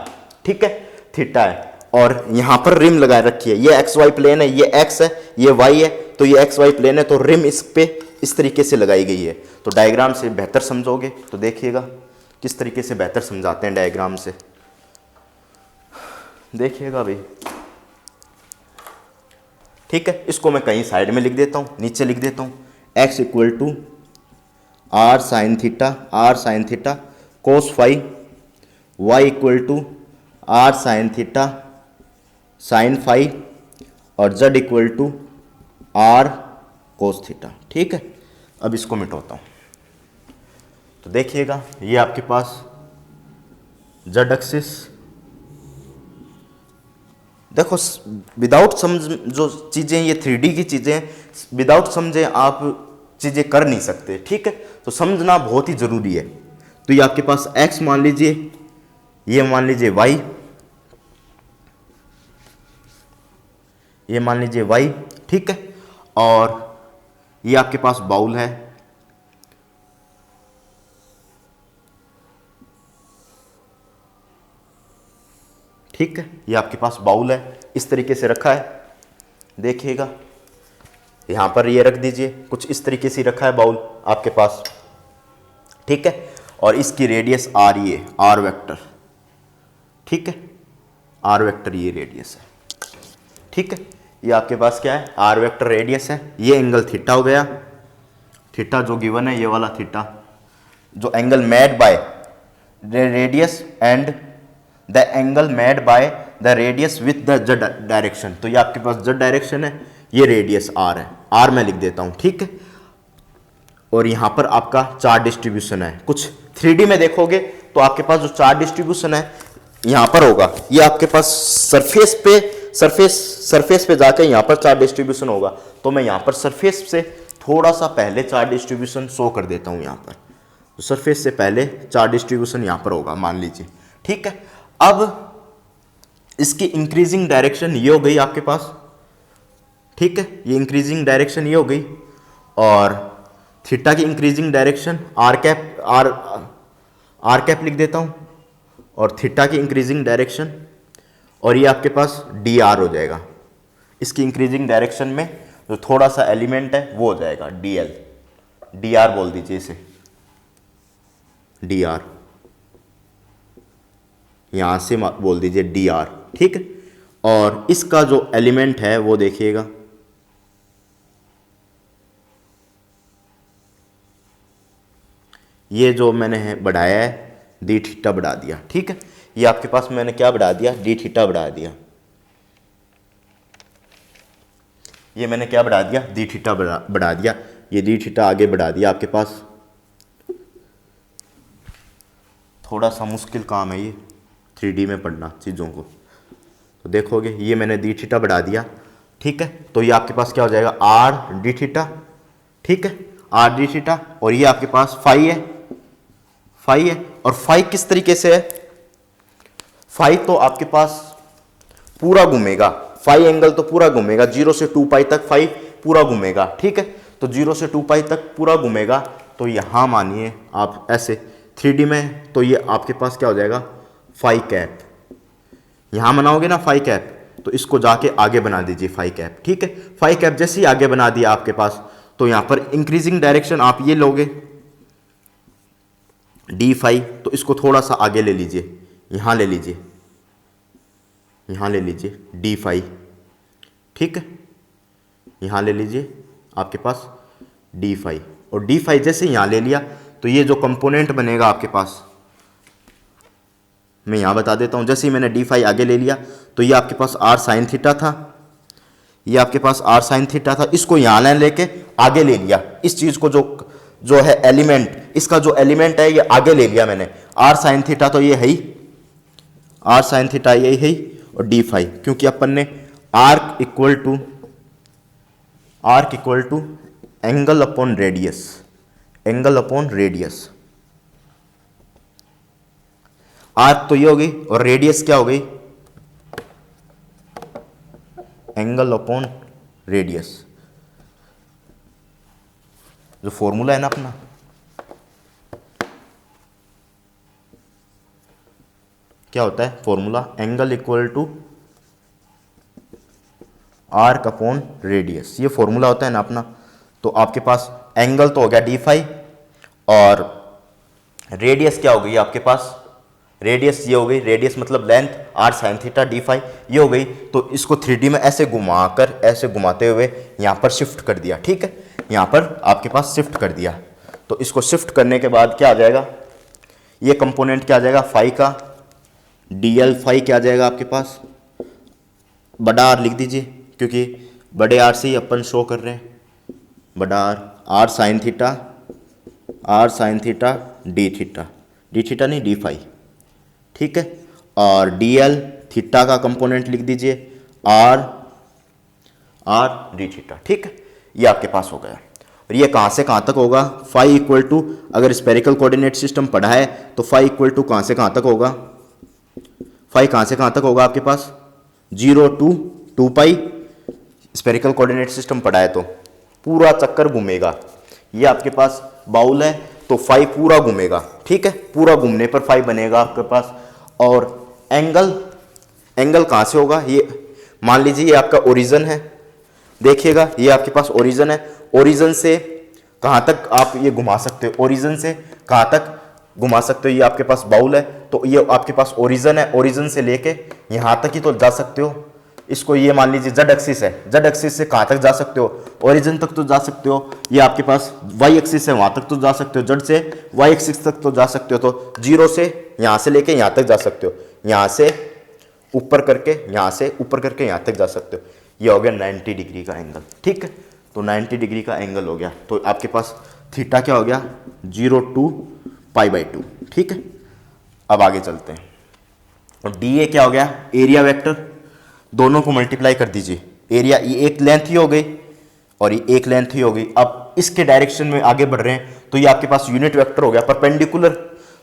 S1: ठीक है, थीटा है। और यहां पर रिम लगा रखी है, ये एक्स वाई प्लेन है, ये एक्स है, ये वाई है, तो ये एक्स वाई प्लेन है, तो रिम इस पे इस तरीके से लगाई गई है। तो डायग्राम से बेहतर समझोगे तो देखिएगा किस तरीके से बेहतर समझाते हैं डायग्राम से, देखिएगा भाई। ठीक है, इसको मैं कहीं साइड में लिख देता हूं, नीचे लिख देता हूं, x equal to R sine theta cos phi, y equal to R sine theta sine phi, और z equal to R cos theta. ठीक है, अब इसको मिटाता हूं। तो देखिएगा ये आपके पास z एक्सिस, देखो विदाउट समझ जो चीज़ें ये 3D की चीज़ें, विदाउट समझे आप चीज़ें कर नहीं सकते। ठीक है, तो समझना बहुत ही ज़रूरी है। तो ये आपके पास x मान लीजिए, ये मान लीजिए y, ये मान लीजिए y। ठीक है, और ये आपके पास बाउल है, ठीक है, ये आपके पास बाउल है, इस तरीके से रखा है। देखिएगा यहां पर ये रख दीजिए, कुछ इस तरीके से रखा है बाउल आपके पास। ठीक है, और इसकी रेडियस आर, ये आर वेक्टर। ठीक है, आर वेक्टर ये रेडियस है। ठीक है, ये आपके पास क्या है? आर वेक्टर रेडियस है। ये एंगल थीटा हो गया, थीटा जो गिवन है ये वाला थीटा, जो angle made by radius and the angle made by the radius with the Z direction. तो ये आपके पास जेड डायरेक्शन है, ये रेडियस आर है, आर मैं लिख देता हूं। ठीक है, और यहां पर आपका चार्ज डिस्ट्रीब्यूशन है। कुछ 3D में देखोगे तो आपके पास जो चार्ज डिस्ट्रीब्यूशन है यहां पर होगा, ये आपके पास सरफेस पे सरफेस पे जाकर यहाँ पर चार्ज डिस्ट्रीब्यूशन होगा, तो मैं यहाँ पर सरफेस से थोड़ा सा पहले चार्ज डिस्ट्रीब्यूशन शो कर देता हूँ। यहाँ पर तो सरफेस से पहले चार्ज डिस्ट्रीब्यूशन यहाँ पर होगा मान लीजिए, ठीक है। अब इसकी इंक्रीजिंग डायरेक्शन ये हो गई आपके पास, ठीक है, ये इंक्रीजिंग डायरेक्शन ये हो गई, और थीटा की इंक्रीजिंग डायरेक्शन आर कैप लिख देता हूँ, और थीटा की इंक्रीजिंग डायरेक्शन, और ये आपके पास डी आर हो जाएगा। इसकी इंक्रीजिंग डायरेक्शन में जो थोड़ा सा एलिमेंट है वो हो जाएगा डी एल, डी आर बोल दीजिए इसे, डी आर, यहां से बोल दीजिए डी आर, ठीक है। और इसका जो एलिमेंट है वो देखिएगा, ये जो मैंने बढ़ाया है डी थीटा बढ़ा दिया, ठीक है। ये आपके पास मैंने क्या बढ़ा दिया, डी थीटा बढ़ा दिया, ये मैंने क्या बढ़ा दिया, डी थीटा बढ़ा दिया, ये डी थीटा आगे बढ़ा दिया आपके पास। थोड़ा सा मुश्किल काम है ये 3D में पढ़ना चीज़ों को, तो देखोगे ये मैंने डी थीटा बढ़ा दिया, ठीक है। तो ये आपके पास क्या हो जाएगा, आर डी थीटा, ठीक है, आर डी थीटा, और ये आपके पास फाई है, फाई है। और फाई किस तरीके से है, फाई तो आपके पास पूरा घूमेगा, फाई एंगल तो पूरा घूमेगा, 0 से 2 पाई तक फाई पूरा घूमेगा, ठीक है। तो 0 से 2 पाई तक पूरा घूमेगा, तो यहां मानिए आप ऐसे 3D में, तो ये आपके पास क्या हो जाएगा, फाई कैप, यहां बनाओगे ना फाई कैप, तो इसको जाके आगे बना दीजिए फाई कैप, ठीक है। फाई कैप जैसे ही आगे बना दिया आपके पास, तो यहां पर इंक्रीजिंग डायरेक्शन आप ये लोगे डी फाई, तो इसको थोड़ा सा आगे ले लीजिए, यहां ले लीजिए, यहां ले लीजिए डी फाई, ठीक है, यहां ले लीजिए आपके पास डी फाई, और डी फाई जैसे यहां ले लिया, तो ये जो कंपोनेंट बनेगा आपके पास, मैं यहां बता देता हूं, जैसे ही मैंने डी फाई आगे ले लिया, तो ये आपके पास आर साइन थीटा था, ये आपके पास आर साइन थीटा था, इसको यहां लेके आगे ले लिया, इस चीज को जो है एलिमेंट, इसका जो एलिमेंट है ये आगे ले लिया मैंने, आर साइन थीटा तो ये है ही, आर साइन थीटा ये है ही, और डी फाई, क्योंकि अपन ने arc equal to angle upon radius, angle upon radius, arc तो ये हो गई, और रेडियस क्या हो गई, एंगल अपॉन रेडियस। जो फॉर्मूला है ना अपना, क्या होता है formula, angle equal to arc upon radius, ये फॉर्मूला होता है ना अपना। तो आपके पास एंगल तो हो गया डी फाई, और रेडियस क्या हो गई आपके पास, रेडियस ये हो गई, रेडियस मतलब length, R sine theta D phi ये हो गई। तो इसको 3D में ऐसे घुमाकर, ऐसे घुमाते हुए यहाँ पर शिफ्ट कर दिया, ठीक है, यहाँ पर आपके पास शिफ्ट कर दिया। तो इसको शिफ्ट करने के बाद क्या आ जाएगा, ये कंपोनेंट क्या आ जाएगा, फाई का डी एल फाई क्या आ जाएगा आपके पास, बड़ा आर लिख दीजिए, क्योंकि बड़े आर से ही अपन शो कर रहे हैं, बड़ा R, R sine theta, R sine theta D theta नहीं डी फाई, ठीक है। और डी एल थीटा का कंपोनेंट लिख दीजिए आर डी थीटा, ठीक है, ये आपके पास हो गया। और ये कहाँ से कहाँ तक होगा, फाई इक्वल टू, अगर स्पेरिकल कोऑर्डिनेट सिस्टम पढ़ा है तो फाई इक्वल टू कहाँ से कहाँ तक होगा, फाई कहाँ से कहाँ तक होगा आपके पास, 0 to 2 pi, spherical coordinate system पढ़ा है तो पूरा चक्कर घूमेगा, ये आपके पास बाउल है तो फाई पूरा घूमेगा, ठीक है, पूरा घूमने पर फाई बनेगा आपके पास। और एंगल कहाँ से होगा, ये मान लीजिए ये आपका ओरिजिन है, देखिएगा ये आपके पास ओरिजिन है, ओरिजिन से कहाँ तक आप ये घुमा सकते हो, ओरिजिन से कहाँ तक घुमा सकते हो, ये आपके पास बाउल है तो ये आपके पास ओरिजिन है, ओरिजिन से लेके यहाँ तक ही तो जा सकते हो। इसको ये मान लीजिए जेड एक्सिस है, जेड एक्सिस से कहाँ तक जा सकते हो, ओरिजिन तक तो जा सकते हो, ये आपके पास वाई एक्सिस है वहाँ तक तो जा सकते हो, जेड से वाई एक्सिस तक तो जा सकते हो, तो 0 से यहाँ से लेके यहाँ तक जा सकते हो, यहाँ से ऊपर करके यहाँ से ऊपर करके यहाँ तक जा सकते हो। ये हो गया 90 डिग्री का एंगल, ठीक है, तो 90 डिग्री का एंगल हो गया। तो आपके पास थीटा क्या हो गया, 0 to π/2, ठीक है। अब आगे चलते हैं, और डी ए क्या हो गया, एरिया वेक्टर। दोनों को मल्टीप्लाई कर दीजिए, एरिया ये एक लेंथ ही हो गई और ये एक लेंथ ही हो गई। अब इसके डायरेक्शन में आगे बढ़ रहे हैं तो ये आपके पास यूनिट वेक्टर हो गया, परपेंडिकुलर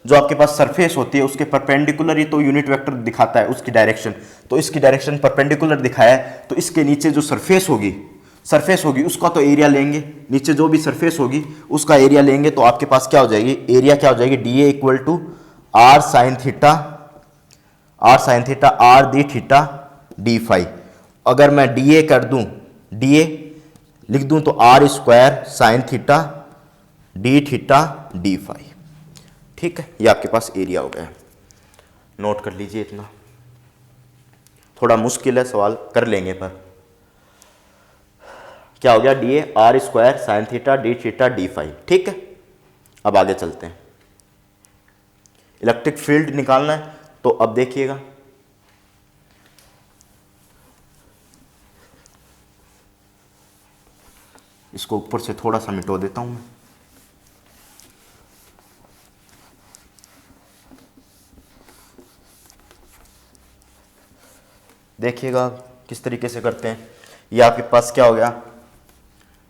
S1: जो आपके पास सरफेस होती है उसके परपेंडिकुलर ही तो यूनिट वेक्टर दिखाता है उसकी डायरेक्शन, तो इसकी डायरेक्शन परपेंडिकुलर दिखाया है, तो इसके नीचे जो सरफेस होगी उसका तो एरिया लेंगे, नीचे जो भी सरफेस होगी उसका एरिया लेंगे, तो आपके पास क्या हो जाएगी, एरिया क्या हो जाएगी, D A equal to R sine theta R D theta D phi. अगर मैं डी ए कर दूं, डी ए लिख दूं तो R square sine theta D theta D phi. ठीक है, ये आपके पास एरिया हो गया, नोट कर लीजिए। इतना थोड़ा मुश्किल है, सवाल कर लेंगे, पर क्या हो गया, D A R square sine theta D theta D phi. ठीक है, अब आगे चलते हैं। इलेक्ट्रिक फील्ड निकालना है, तो अब देखिएगा, इसको ऊपर से थोड़ा सा मिटो देता हूं मैं। देखिएगा किस तरीके से करते हैं। ये आपके पास क्या हो गया,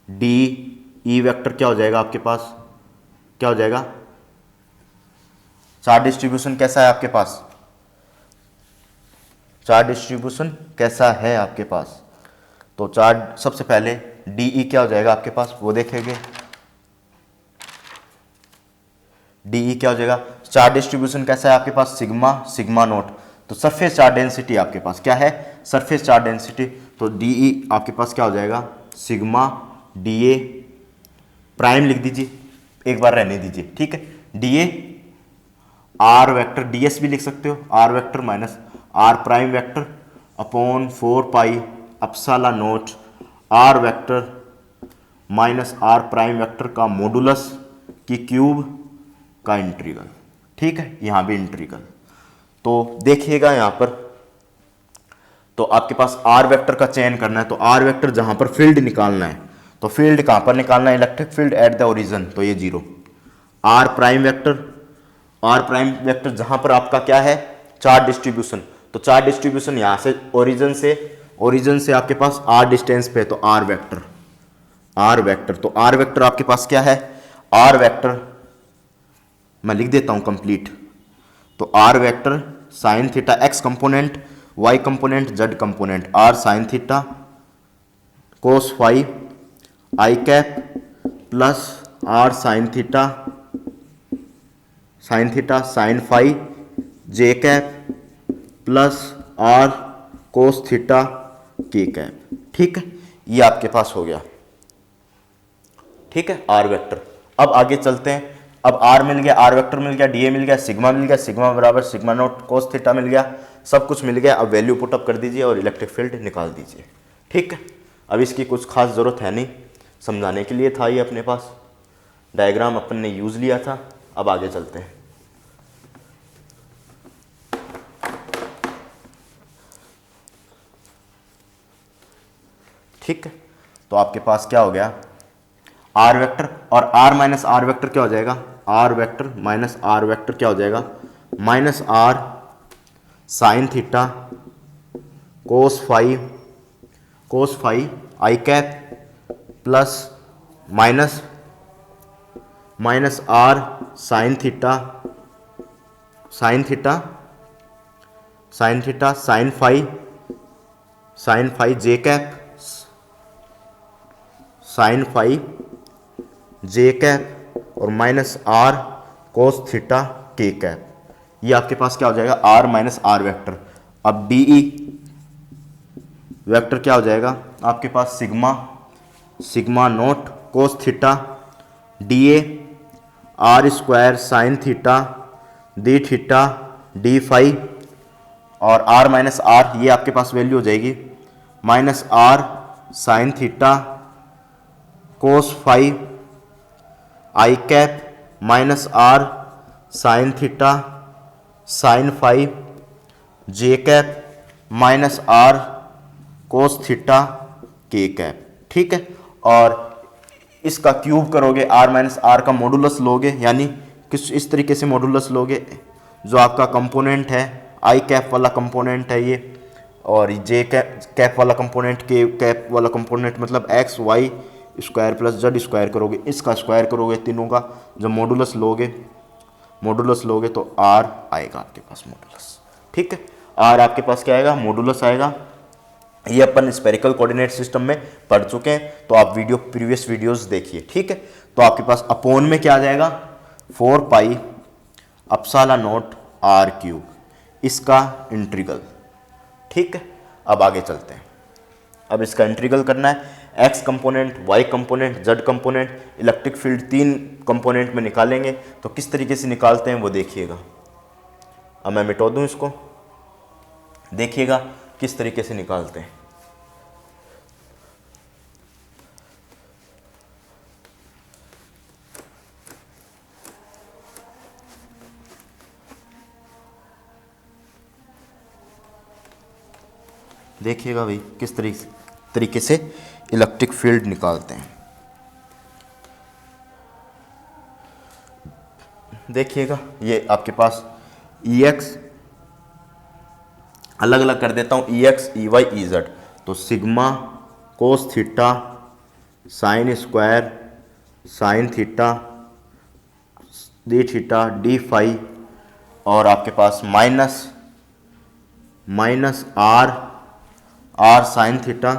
S1: डी ई वेक्टर क्या हो जाएगा, आपके पास क्या हो जाएगा, चार्ज डिस्ट्रीब्यूशन कैसा है आपके पास, चार्ज डिस्ट्रीब्यूशन कैसा है आपके पास, तो चार्ज सबसे पहले डी ई क्या हो जाएगा आपके पास, वो देखेंगे। डी ई क्या हो जाएगा, चार्ज डिस्ट्रीब्यूशन कैसा है आपके पास, सिग्मा सिग्मा नोट, तो सरफेस चार्ज डेंसिटी आपके पास क्या है, सरफेस चार्ज डेंसिटी, तो डी ई आपके पास क्या हो जाएगा, सिग्मा डी ए प्राइम लिख दीजिए, एक बार रहने दीजिए। ठीक है, D A R vector, D S भी लिख सकते हो, R vector minus R prime vector upon 4 pi epsilon naught R vector minus R prime vector का मॉडुलस की क्यूब का इंटीग्रल। ठीक है, यहां भी इंटीग्रल, तो देखिएगा यहां पर, तो आपके पास आर वेक्टर का चयन करना है, तो आर वेक्टर जहां पर फील्ड निकालना है, तो फील्ड कहां पर निकालना है, electric field at the origin, तो ये 0। आर प्राइम वेक्टर जहां पर आपका क्या है, चार्ज डिस्ट्रीब्यूशन, तो चार्ज डिस्ट्रीब्यूशन यहां से ओरिजिन से आपके पास आर डिस्टेंस पे, तो आर वेक्टर, तो आर वेक्टर आपके पास क्या है, आर वेक्टर मैं लिख देता हूं कंप्लीट, तो R vector sine theta X component Y component Z component, R sine theta cos phi I cap plus R sine theta sine phi J cap plus R cos theta K cap. ठीक है, ये आपके पास हो गया। ठीक है, are vector. अब आगे चलते हैं, अब आर मिल गया, आर वेक्टर मिल गया, डी ए मिल गया, सिग्मा मिल गया, सिग्मा बराबर सिग्मा नोट कोस थीटा मिल गया, सब कुछ मिल गया। अब वैल्यू पुटअप कर दीजिए और इलेक्ट्रिक फील्ड निकाल दीजिए। ठीक है, अब इसकी कुछ खास ज़रूरत है नहीं, समझाने के लिए था ये, अपने पास डायग्राम अपन ने यूज़ लिया था। अब आगे चलते हैं। ठीक है, तो आपके पास क्या हो गया, आर वेक्टर और आर माइनस आर वेक्टर क्या हो जाएगा, R vector minus R vector क्या हो जाएगा, minus R sine theta cos phi I cap plus minus R sine theta sine phi J cap sine phi J cap और minus R cos theta K cap. ये आपके पास क्या हो जाएगा, आर माइनस आर वेक्टर। अब D E vector क्या हो जाएगा आपके पास, sigma naught cos theta D A R square sine theta D theta D phi, और आर माइनस आर ये आपके पास वैल्यू हो जाएगी minus R sine theta cos phi I cap minus R sine theta sine phi J cap minus R cos theta K cap. ठीक है, और इसका क्यूब करोगे, आर माइनस आर का मॉडुलस लोगे, यानी किस इस तरीके से मॉडुलस लोगे, जो आपका कंपोनेंट है आई कैप वाला कंपोनेंट है ये, और जे कैप वाला कंपोनेंट के कैप वाला कंपोनेंट मतलब X Y square plus Z square करोगे, इसका स्क्वायर करोगे तीनों का, जब मॉडुलस लोगे तो आर आएगा आपके पास मॉडुलस। ठीक है, आर आपके पास क्या आएगा, मॉडुलस आएगा। ये अपन स्पेरिकल कोऑर्डिनेट सिस्टम में पढ़ चुके हैं, तो आप प्रीवियस वीडियोस देखिए। ठीक है, तो आपके पास अपोन में क्या आ जाएगा, 4 pi epsilon naught R cube, इसका इंटीग्रल। ठीक है, अब आगे चलते हैं। अब इसका इंटीग्रल करना है, X component, Y component, Z component, electric field 3 component में निकालेंगे। तो किस तरीके से निकालते हैं वो देखिएगा। अब मैं मिटा दूं इसको, देखिएगा किस तरीके से निकालते हैं। देखिएगा भाई किस तरीके से इलेक्ट्रिक फील्ड निकालते हैं। देखिएगा ये आपके पास Ex अलग अलग कर देता हूँ, Ex, Ey, Ez। तो sigma cos theta sine square sine theta D theta D phi, और आपके पास minus R sine theta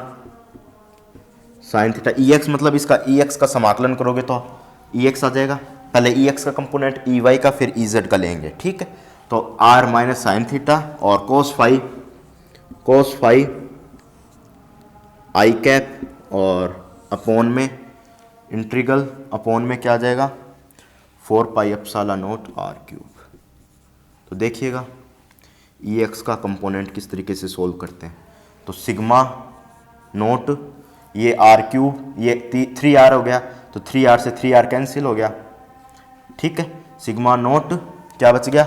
S1: Ex मतलब इसका Ex का समाकलन करोगे तो Ex आ जाएगा। पहले Ex का कंपोनेंट, Ey का, फिर Ez का लेंगे। ठीक है, तो r माइनस साइन थीटा और कोस फाई आई कैप, और अपोन में इंटीग्रल, अपोन में क्या आ जाएगा, 4 pi epsilon naught R cube. तो देखिएगा Ex का कंपोनेंट किस तरीके से सोल्व करते हैं। तो सिग्मा नोट, ये आर क्यूब, ये 3r हो गया, तो 3r से 3r कैंसिल हो गया। ठीक है, सिग्मा नोट क्या बच गया,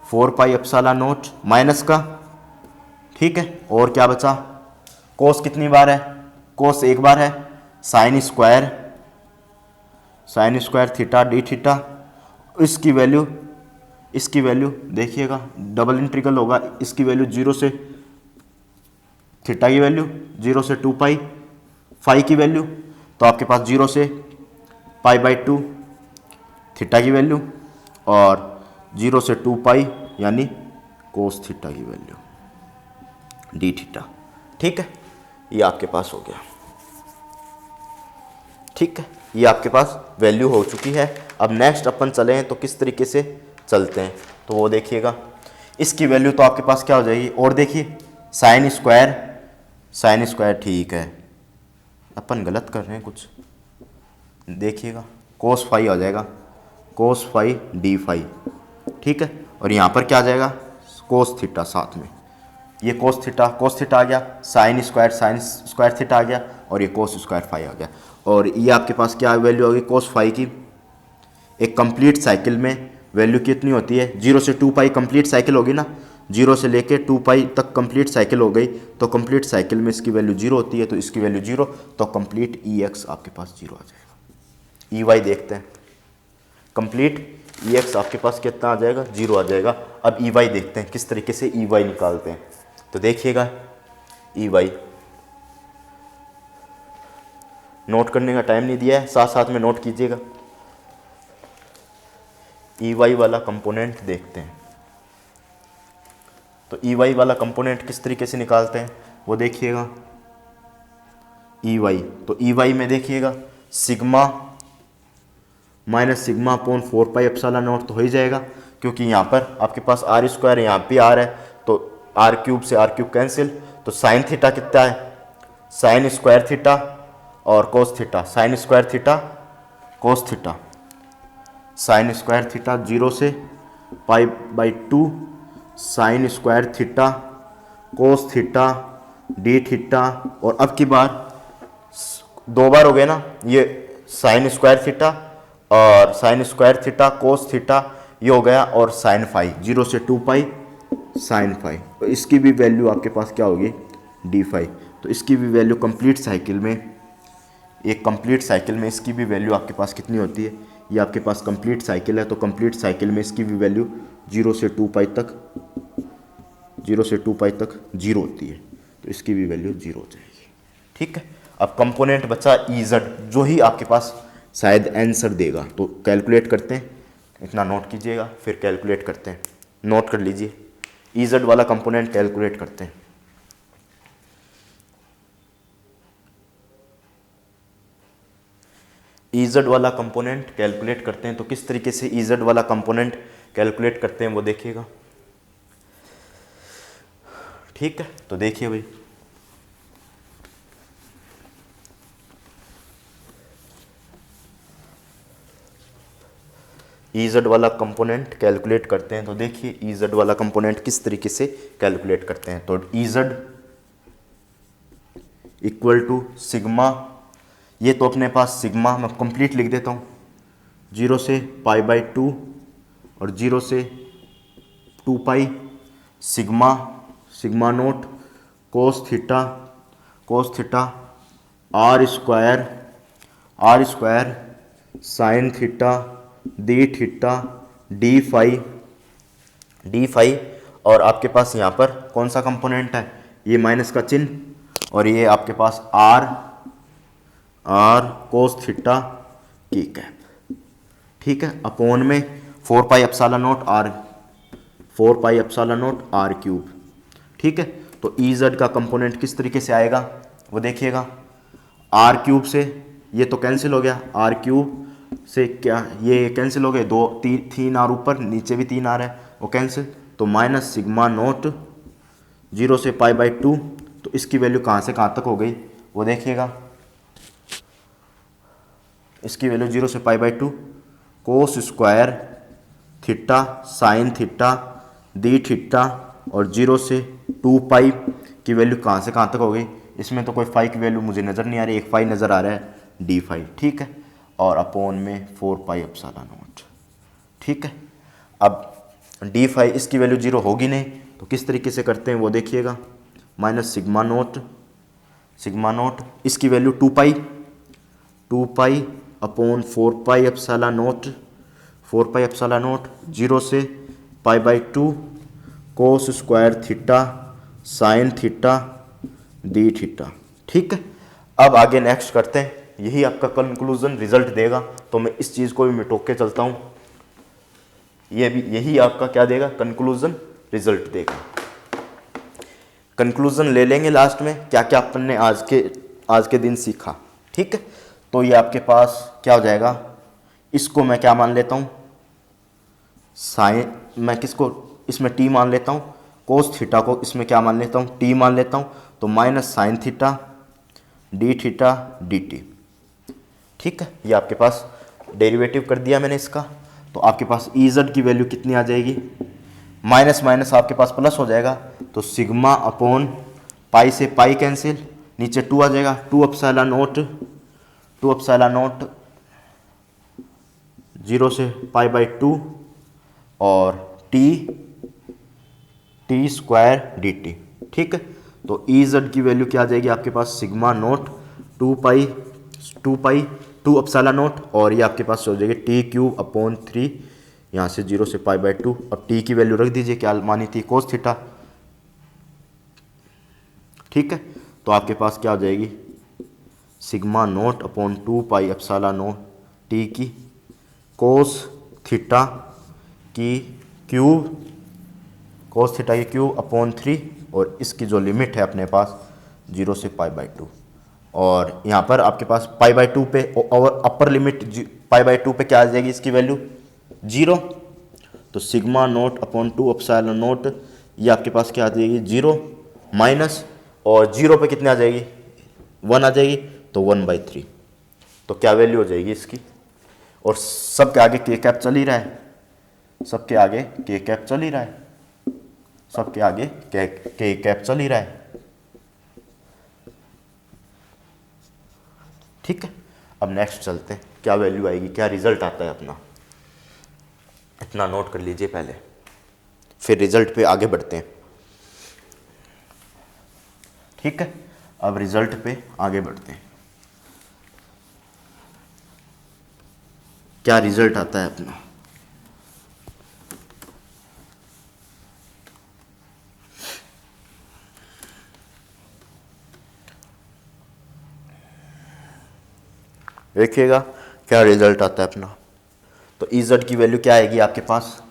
S1: 4 पाई एप्सिलॉन नोट माइनस का। ठीक है, और क्या बचा, कोस कितनी बार है, कोस एक बार है, sine square theta D theta, इसकी वैल्यू देखिएगा, डबल इंटीग्रल होगा, इसकी वैल्यू 0 से थीटा की वैल्यू 0 से 2 पाई, फाई की वैल्यू, तो आपके पास 0 से पाई बाई 2 थीटा की वैल्यू, और 0 से 2 पाई यानी कोस थीटा की वैल्यू डी थीटा। ठीक है, ये आपके पास हो गया। ठीक है, ये आपके पास वैल्यू हो चुकी है। अब नेक्स्ट अपन चले हैं तो किस तरीके से चलते हैं, तो वो देखिएगा। इसकी वैल्यू तो आपके पास क्या हो जाएगी, और देखिए साइन स्क्वायर ठीक है, अपन गलत कर रहे हैं कुछ, देखिएगा कोस फाई आ जाएगा, कोस फाई डी फाई। ठीक है, और यहाँ पर क्या आ जाएगा, कोस थीटा साथ में, ये कोस थीटा आ गया, साइन स्क्वायर थीटा आ गया, और ये कोस स्क्वायर फाई आ गया। और ये आपके पास क्या वैल्यू होगी, कोस फाई की। एक कंप्लीट साइकिल में वैल्यू कितनी होती है, 0 से 2 पाई कंप्लीट साइकिल होगी ना, 0 से लेके 2 पाई तक कंप्लीट साइकिल हो गई, तो कंप्लीट साइकिल में इसकी वैल्यू 0 होती है, तो इसकी वैल्यू 0, तो कंप्लीट Ex आपके पास 0 आ जाएगा। Ey देखते हैं, कंप्लीट Ex आपके पास कितना आ जाएगा, 0 आ जाएगा। अब Ey देखते हैं किस तरीके से Ey निकालते हैं। तो देखिएगा Ey, नोट करने का टाइम नहीं दिया है, साथ साथ में नोट कीजिएगा। Ey वाला कंपोनेंट देखते हैं, तो Ey वाला कंपोनेंट किस तरीके से निकालते हैं वो देखिएगा। Ey, तो Ey में देखिएगा sigma minus sigma upon 4 pi epsilon not तो हो ही जाएगा, क्योंकि यहाँ पर आपके पास आर स्क्वायर है, यहाँ पे आर है, तो आर क्यूब से आर क्यूब कैंसिल। तो साइन थीटा कितना है, साइन स्क्वायर थीटा और कोस theta, sine square theta cos theta, sine square theta 0 से pi by 2 sine square theta cos theta D theta, और अब की बार 2 बार हो गए ना, ये साइन स्क्वायर थीटा और sine square theta cos theta ये हो गया, और साइन फाई 0 से 2 पाई साइन फाई, तो इसकी भी वैल्यू आपके पास क्या होगी, डी फाई। तो इसकी भी वैल्यू कंप्लीट साइकिल में, एक कंप्लीट साइकिल में इसकी भी वैल्यू आपके पास कितनी होती है, ये आपके पास कंप्लीट साइकिल है, तो कंप्लीट साइकिल में इसकी भी वैल्यू 0 से 2 पाई तक 0 होती है। तो इसकी भी वैल्यू 0 हो जाएगी। ठीक है, अब कंपोनेंट बचा EZ, जो ही आपके पास शायद आंसर देगा। तो कैलकुलेट करते हैं, इतना नोट कीजिएगा, फिर कैलकुलेट करते हैं। नोट कर लीजिए, EZ वाला कंपोनेंट कैलकुलेट करते हैं। EZ वाला कंपोनेंट कैलकुलेट करते हैं। तो किस तरीके से EZ वाला कंपोनेंट कैलकुलेट करते हैं वो देखिएगा। ठीक है, तो देखिए भाई, EZ वाला कंपोनेंट कैलकुलेट करते हैं। तो देखिए EZ वाला कंपोनेंट किस तरीके से कैलकुलेट करते हैं। तो EZ इक्वल टू सिग्मा, ये तो अपने पास सिग्मा, मैं कंप्लीट लिख देता हूँ, 0 से π/2 और 0 से 2π sigma naught cos theta R square sine theta D phi. और आपके पास यहाँ पर कौन सा कंपोनेंट है, ये माइनस का चिन्ह, और ये आपके पास आर कोस थीटा की कैप। ठीक है, अपोन में 4π एप्सिलॉन नोट आर क्यूब। ठीक है, तो EZ का कंपोनेंट किस तरीके से आएगा वो देखिएगा। आर क्यूब से ये तो कैंसिल हो गया, आर क्यूब से क्या ये कैंसिल हो गए, 3 आर ऊपर, नीचे भी 3 आर है, वो कैंसिल। तो माइनस सिग्मा नोट 0 से π/2। तो इसकी वैल्यू कहाँ से कहाँ तक हो गई वो देखिएगा। इसकी वैल्यू 0 से π/2 cos square theta sine theta D theta, और 0 से 2π की वैल्यू कहाँ से कहाँ तक हो गई। इसमें तो कोई फाई की वैल्यू मुझे नज़र नहीं आ रही, एक फाई नज़र आ रहा है, डी फाई। ठीक है, और अपोन में 4π एप्सिलॉन नोट। ठीक है, अब डी फाई इसकी वैल्यू 0 होगी नहीं, तो किस तरीके से करते हैं वो देखिएगा। माइनस सिग्मा नोट इसकी वैल्यू 2π अपॉन 4π एप्सिलॉन नोट 0 से π/2 cos square theta sine theta D theta. ठीक है, अब आगे नेक्स्ट करते हैं, यही आपका कंक्लूजन रिजल्ट देगा। तो मैं इस चीज़ को भी मिटोक के चलता हूँ, ये भी यही आपका क्या देगा, कंक्लूजन रिजल्ट देगा। कंक्लूजन ले लेंगे लास्ट में, क्या क्या अपन ने आज के दिन सीखा। ठीक है, तो ये आपके पास क्या हो जाएगा, इसको मैं क्या मान लेता हूँ, साइन, मैं किसको इसमें टी मान लेता हूँ, कोस थीटा को इसमें क्या मान लेता हूँ, टी मान लेता हूँ। तो minus sine theta D theta D T. ठीक है, ये आपके पास डेरिवेटिव कर दिया मैंने इसका। तो आपके पास EZ की वैल्यू कितनी आ जाएगी, माइनस माइनस आपके पास प्लस हो जाएगा। तो सिग्मा अपॉन पाई से पाई कैंसिल, नीचे 2 आ जाएगा, 2 एप्सिलॉन नोट 0 से π/2 और टी स्क्वायर डी टी। ठीक है, तो EZ की वैल्यू क्या आ जाएगी आपके पास, सिग्मा नोट 2 एप्सिलॉन नोट, और ये आपके पास हो जाएगी t³ अपॉन 3, यहाँ से 0 से π/2, और t की वैल्यू रख दीजिए, क्या मानी थी, कोस थीटा। ठीक है, तो आपके पास क्या हो जाएगी, sigma naught upon 2π epsilon naught T की कोस थीटा की क्यूब अपॉन 3, और इसकी जो लिमिट है अपने पास 0 से π/2, और यहाँ पर आपके पास π/2 पे और अपर लिमिट π/2 पे क्या आ जाएगी, इसकी वैल्यू 0। तो sigma naught upon 2 epsilon note, ये आपके पास क्या आ जाएगी 0 माइनस, और 0 पे कितने आ जाएगी, 1 आ जाएगी, तो 1/3। तो क्या वैल्यू हो जाएगी इसकी, और सबके आगे के कैप चल ही रहा है, सबके आगे के कैप चल ही रहा है, सबके आगे के कैप चल ही रहा है। ठीक है, अब नेक्स्ट चलते हैं, क्या वैल्यू आएगी, क्या रिजल्ट आता है अपना, इतना नोट कर लीजिए पहले, फिर रिजल्ट पे आगे बढ़ते हैं। ठीक है, अब रिजल्ट पे आगे बढ़ते हैं, क्या रिजल्ट आता है अपना। देखिएगा क्या रिजल्ट आता है अपना। तो ई जेड की वैल्यू क्या आएगी आपके पास,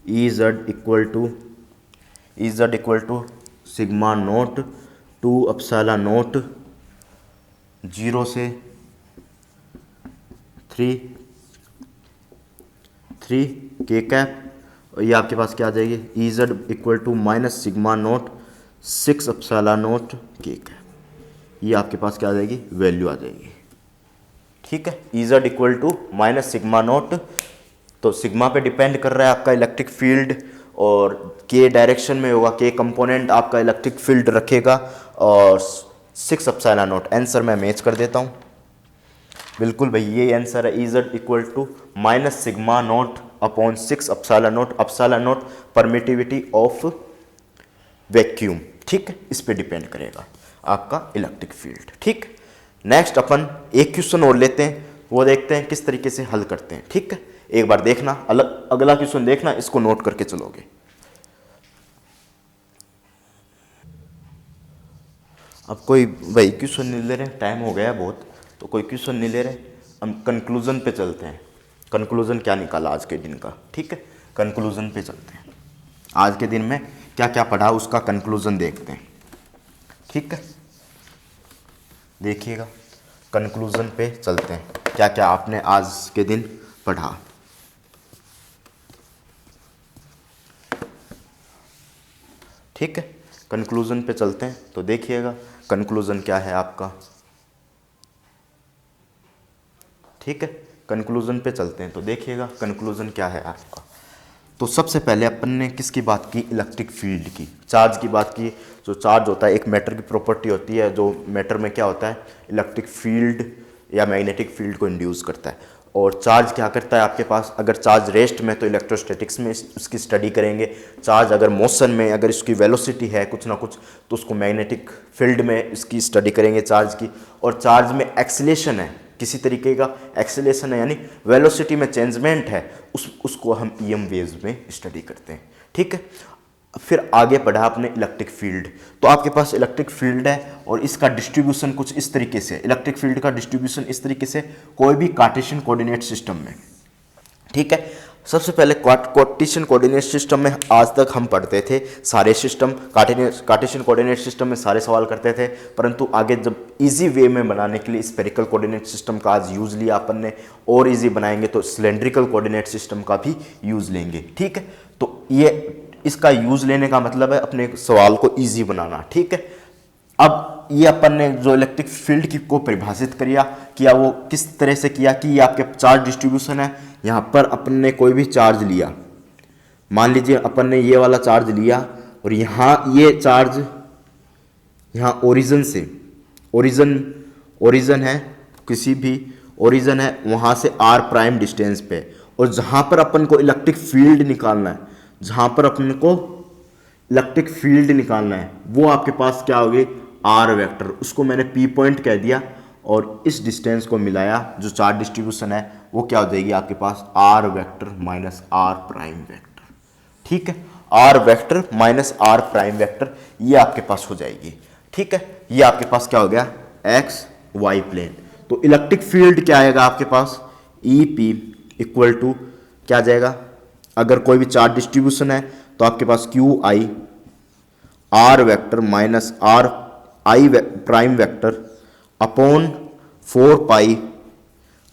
S1: E Z equal to sigma naught 2 epsilon naught 0 से 3 के कैप, और ये आपके पास क्या आ जाएगी, E Z equal to minus sigma naught 6 epsilon naught K cap. ये आपके पास क्या आ जाएगी, वैल्यू आ जाएगी। ठीक है, E Z equal to minus sigma naught, तो सिग्मा पे डिपेंड कर रहा है आपका इलेक्ट्रिक फील्ड, और के डायरेक्शन में होगा, के कंपोनेंट आपका इलेक्ट्रिक फील्ड रखेगा, और 6 अपसाइलन नोट। आंसर मैं मैच कर देता हूँ, बिल्कुल भाई ये आंसर है। E Z equal to minus sigma naught upon 6 epsilon naught. Epsilon naught permittivity of vacuum, ठीक है, इस पे डिपेंड करेगा आपका इलेक्ट्रिक फील्ड। ठीक, नेक्स्ट अपन एक क्वेश्चन और लेते हैं, वो देखते हैं किस तरीके से हल करते हैं। ठीक है, एक बार देखना, अगला क्वेश्चन देखना, इसको नोट करके चलोगे। अब कोई भाई क्वेश्चन नहीं ले रहे, टाइम हो गया बहुत, तो कोई क्वेश्चन नहीं ले रहे, हम कंक्लूजन पे चलते हैं। कंक्लूजन क्या निकाला आज के दिन का, ठीक है, कंक्लूजन पे चलते हैं। आज के दिन में क्या क्या पढ़ा उसका कंक्लूजन देखते हैं। ठीक है, देखिएगा कंक्लूजन पे चलते हैं, क्या क्या आपने आज के दिन पढ़ा। ठीक है, कंक्लूजन पे चलते हैं, तो देखिएगा कंक्लूजन क्या है आपका। ठीक है, कंक्लूजन पे चलते हैं, तो देखिएगा कंक्लूजन क्या है आपका। तो सबसे पहले अपन ने किसकी बात की, इलेक्ट्रिक फील्ड की, चार्ज की बात की। जो चार्ज होता है एक मैटर की प्रॉपर्टी होती है, जो मैटर में क्या होता है, इलेक्ट्रिक फील्ड या मैग्नेटिक फील्ड को इंड्यूस करता है। और चार्ज क्या करता है आपके पास, अगर चार्ज रेस्ट में तो इलेक्ट्रोस्टैटिक्स में उसकी स्टडी करेंगे। चार्ज अगर मोशन में, अगर इसकी वेलोसिटी है कुछ ना कुछ, तो उसको मैग्नेटिक फील्ड में इसकी स्टडी करेंगे चार्ज की। और चार्ज में एक्सीलेशन है, किसी तरीके का एक्सीलेशन है, यानी वेलोसिटी में चेंजमेंट है, उसको हम ईएम वेव्स में स्टडी करते हैं। ठीक है, फिर आगे बढ़ा आपने इलेक्ट्रिक फील्ड। तो आपके पास इलेक्ट्रिक फील्ड है और इसका डिस्ट्रीब्यूशन कुछ इस तरीके से, इलेक्ट्रिक फील्ड का डिस्ट्रीब्यूशन इस तरीके से कोई भी कार्टेशियन कोऑर्डिनेट सिस्टम में। ठीक है, सबसे पहले कार्टेशियन कोऑर्डिनेट सिस्टम में आज तक हम पढ़ते थे सारे सिस्टम, कार्टेशियन कोऑर्डिनेट सिस्टम में सारे सवाल करते थे, परंतु आगे जब इजी वे में बनाने के लिए स्फेरिकल कोऑर्डिनेट सिस्टम का आज यूज़ लिया अपन ने, और इजी बनाएंगे तो सिलेंड्रिकल कोऑर्डिनेट सिस्टम का भी यूज़ लेंगे। ठीक है, तो ये इसका यूज़ लेने का मतलब है अपने सवाल को ईजी बनाना। ठीक है, अब ये अपन ने जो इलेक्ट्रिक फील्ड की को परिभाषित किया वो किस तरह से किया कि ये आपके चार्ज डिस्ट्रीब्यूशन है। यहाँ पर अपन ने कोई भी चार्ज लिया, मान लीजिए अपन ने ये वाला चार्ज लिया, और यहाँ ये चार्ज यहाँ ओरिजिन है, किसी भी ओरिजिन है वहाँ से r प्राइम डिस्टेंस पे, और जहाँ पर अपन को इलेक्ट्रिक फील्ड निकालना है, जहाँ पर अपन को इलेक्ट्रिक फील्ड निकालना है वो आपके पास क्या होगी, r वेक्टर, उसको मैंने p पॉइंट कह दिया, और इस डिस्टेंस को मिलाया, जो चार्ज डिस्ट्रीब्यूशन है वो क्या हो जाएगी आपके पास, r vector minus r prime vector. ठीक है, r vector minus r prime vector, ये आपके पास हो जाएगी। ठीक है, ये आपके पास क्या हो गया, x y प्लेन। तो इलेक्ट्रिक फील्ड क्या आएगा आपके पास, EP इक्वल टू क्या आ जाएगा, अगर कोई भी चार्ज डिस्ट्रीब्यूशन है तो आपके पास QI r vector minus r I prime vector upon 4 pi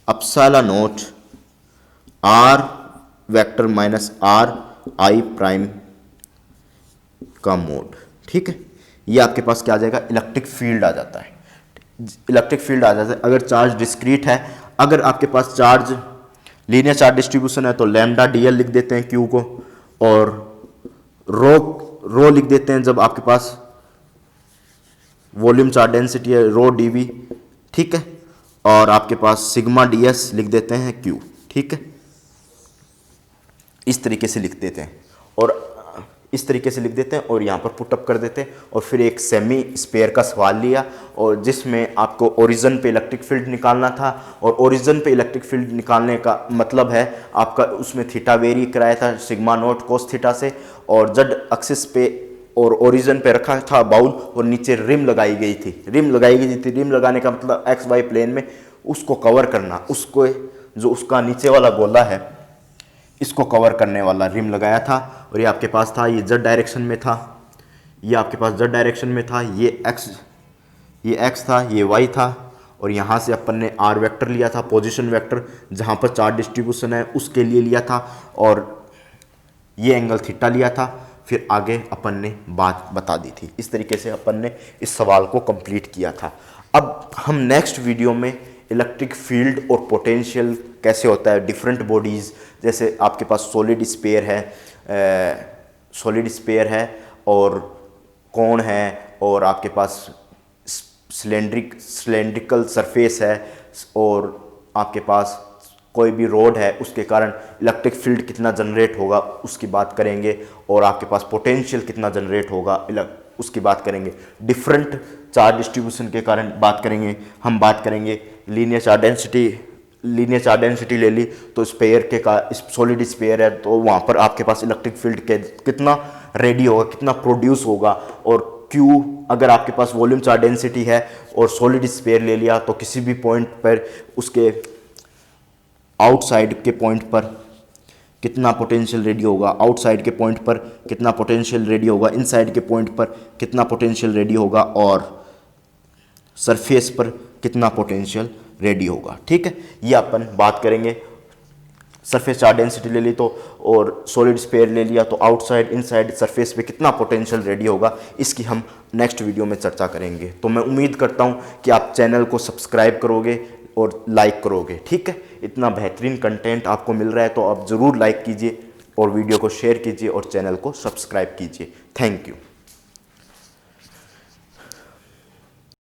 S1: epsilon naught r vector minus r I prime का मोड। ठीक है, ये आपके पास क्या आ जाएगा, इलेक्ट्रिक फील्ड आ जाता है। इलेक्ट्रिक फील्ड आ जाता है अगर चार्ज डिस्क्रीट है। अगर आपके पास चार्ज लीनियर चार्ज डिस्ट्रीब्यूशन है तो लैम्डा डीएल लिख देते हैं क्यू को, और रो लिख देते हैं जब आपके पास वॉल्यूम चार्ज डेंसिटी है, रो डीवी। ठीक है, और आपके पास सिग्मा डीएस लिख देते हैं क्यू। ठीक है, इस तरीके से लिख देते हैं, और इस तरीके से लिख देते हैं, और यहाँ पर पुटअप कर देते हैं। और फिर एक सेमी स्पेयर का सवाल लिया, और जिसमें आपको ओरिजिन पे इलेक्ट्रिक फील्ड निकालना था, और ओरिजिन पे इलेक्ट्रिक फील्ड निकालने का मतलब है आपका उसमें थीटा वेरी कराया था सिग्मा नोट कोस थीटा से, और जेड एक्सिस पे और ओरिजिन पे रखा था बाउल, और नीचे रिम लगाई गई थी। रिम लगाने का मतलब एक्स वाई प्लेन में उसको कवर करना, उसको जो उसका नीचे वाला गोला है इसको कवर करने वाला रिम लगाया था। और ये आपके पास था, ये जेड डायरेक्शन में था, ये आपके पास जेड डायरेक्शन में था, ये एक्स था, ये वाई था, और यहाँ से अपन ने आर वेक्टर लिया था, पोजीशन वेक्टर, जहाँ पर चार्ज डिस्ट्रीब्यूशन है उसके लिए लिया था, और ये एंगल थीटा लिया था। फिर आगे अपन ने बात बता दी थी। इस तरीके से अपन ने इस सवाल को कंप्लीट किया था। अब हम नेक्स्ट वीडियो में इलेक्ट्रिक फील्ड और पोटेंशियल कैसे होता है, डिफरेंट बॉडीज़, जैसे आपके पास सॉलिड स्पेयर है और कोण है, और आपके पास सिलेंड्रिकल सरफेस है, और आपके पास कोई भी रोड है, उसके कारण इलेक्ट्रिक फील्ड कितना जनरेट होगा उसकी बात करेंगे, और आपके पास पोटेंशियल कितना जनरेट होगा उसकी बात करेंगे। डिफरेंट चार्ज डिस्ट्रीब्यूशन के कारण बात करेंगे। हम बात करेंगे लीनियर चार्ज डेंसिटी ले ली तो स्पेयर के का सॉलिड स्पेयर है, तो वहाँ पर आपके पास इलेक्ट्रिक फील्ड के कितना रेडी होगा, कितना प्रोड्यूस होगा, और Q अगर आपके पास वॉल्यूम चार्ज डेंसिटी है और सॉलिड स्पेयर ले लिया तो किसी भी पॉइंट पर उसके आउटसाइड के पॉइंट पर कितना पोटेंशियल रेडी होगा, आउटसाइड के पॉइंट पर कितना पोटेंशियल रेडी होगा, इनसाइड के पॉइंट पर कितना पोटेंशियल रेडी होगा, और सरफेस पर कितना पोटेंशियल रेडी होगा। ठीक है, ये अपन बात करेंगे। सरफेस चार्ज डेंसिटी ले ली तो, और सॉलिड स्पेयर ले लिया तो आउटसाइड इनसाइड सरफेस पे कितना पोटेंशियल रेडी होगा, इसकी हम नेक्स्ट वीडियो में चर्चा करेंगे। तो मैं उम्मीद करता हूँ कि आप चैनल को सब्सक्राइब करोगे और लाइक करोगे। ठीक है, इतना बेहतरीन कंटेंट आपको मिल रहा है तो आप ज़रूर लाइक कीजिए और वीडियो को शेयर कीजिए और चैनल को सब्सक्राइब कीजिए। Thank you.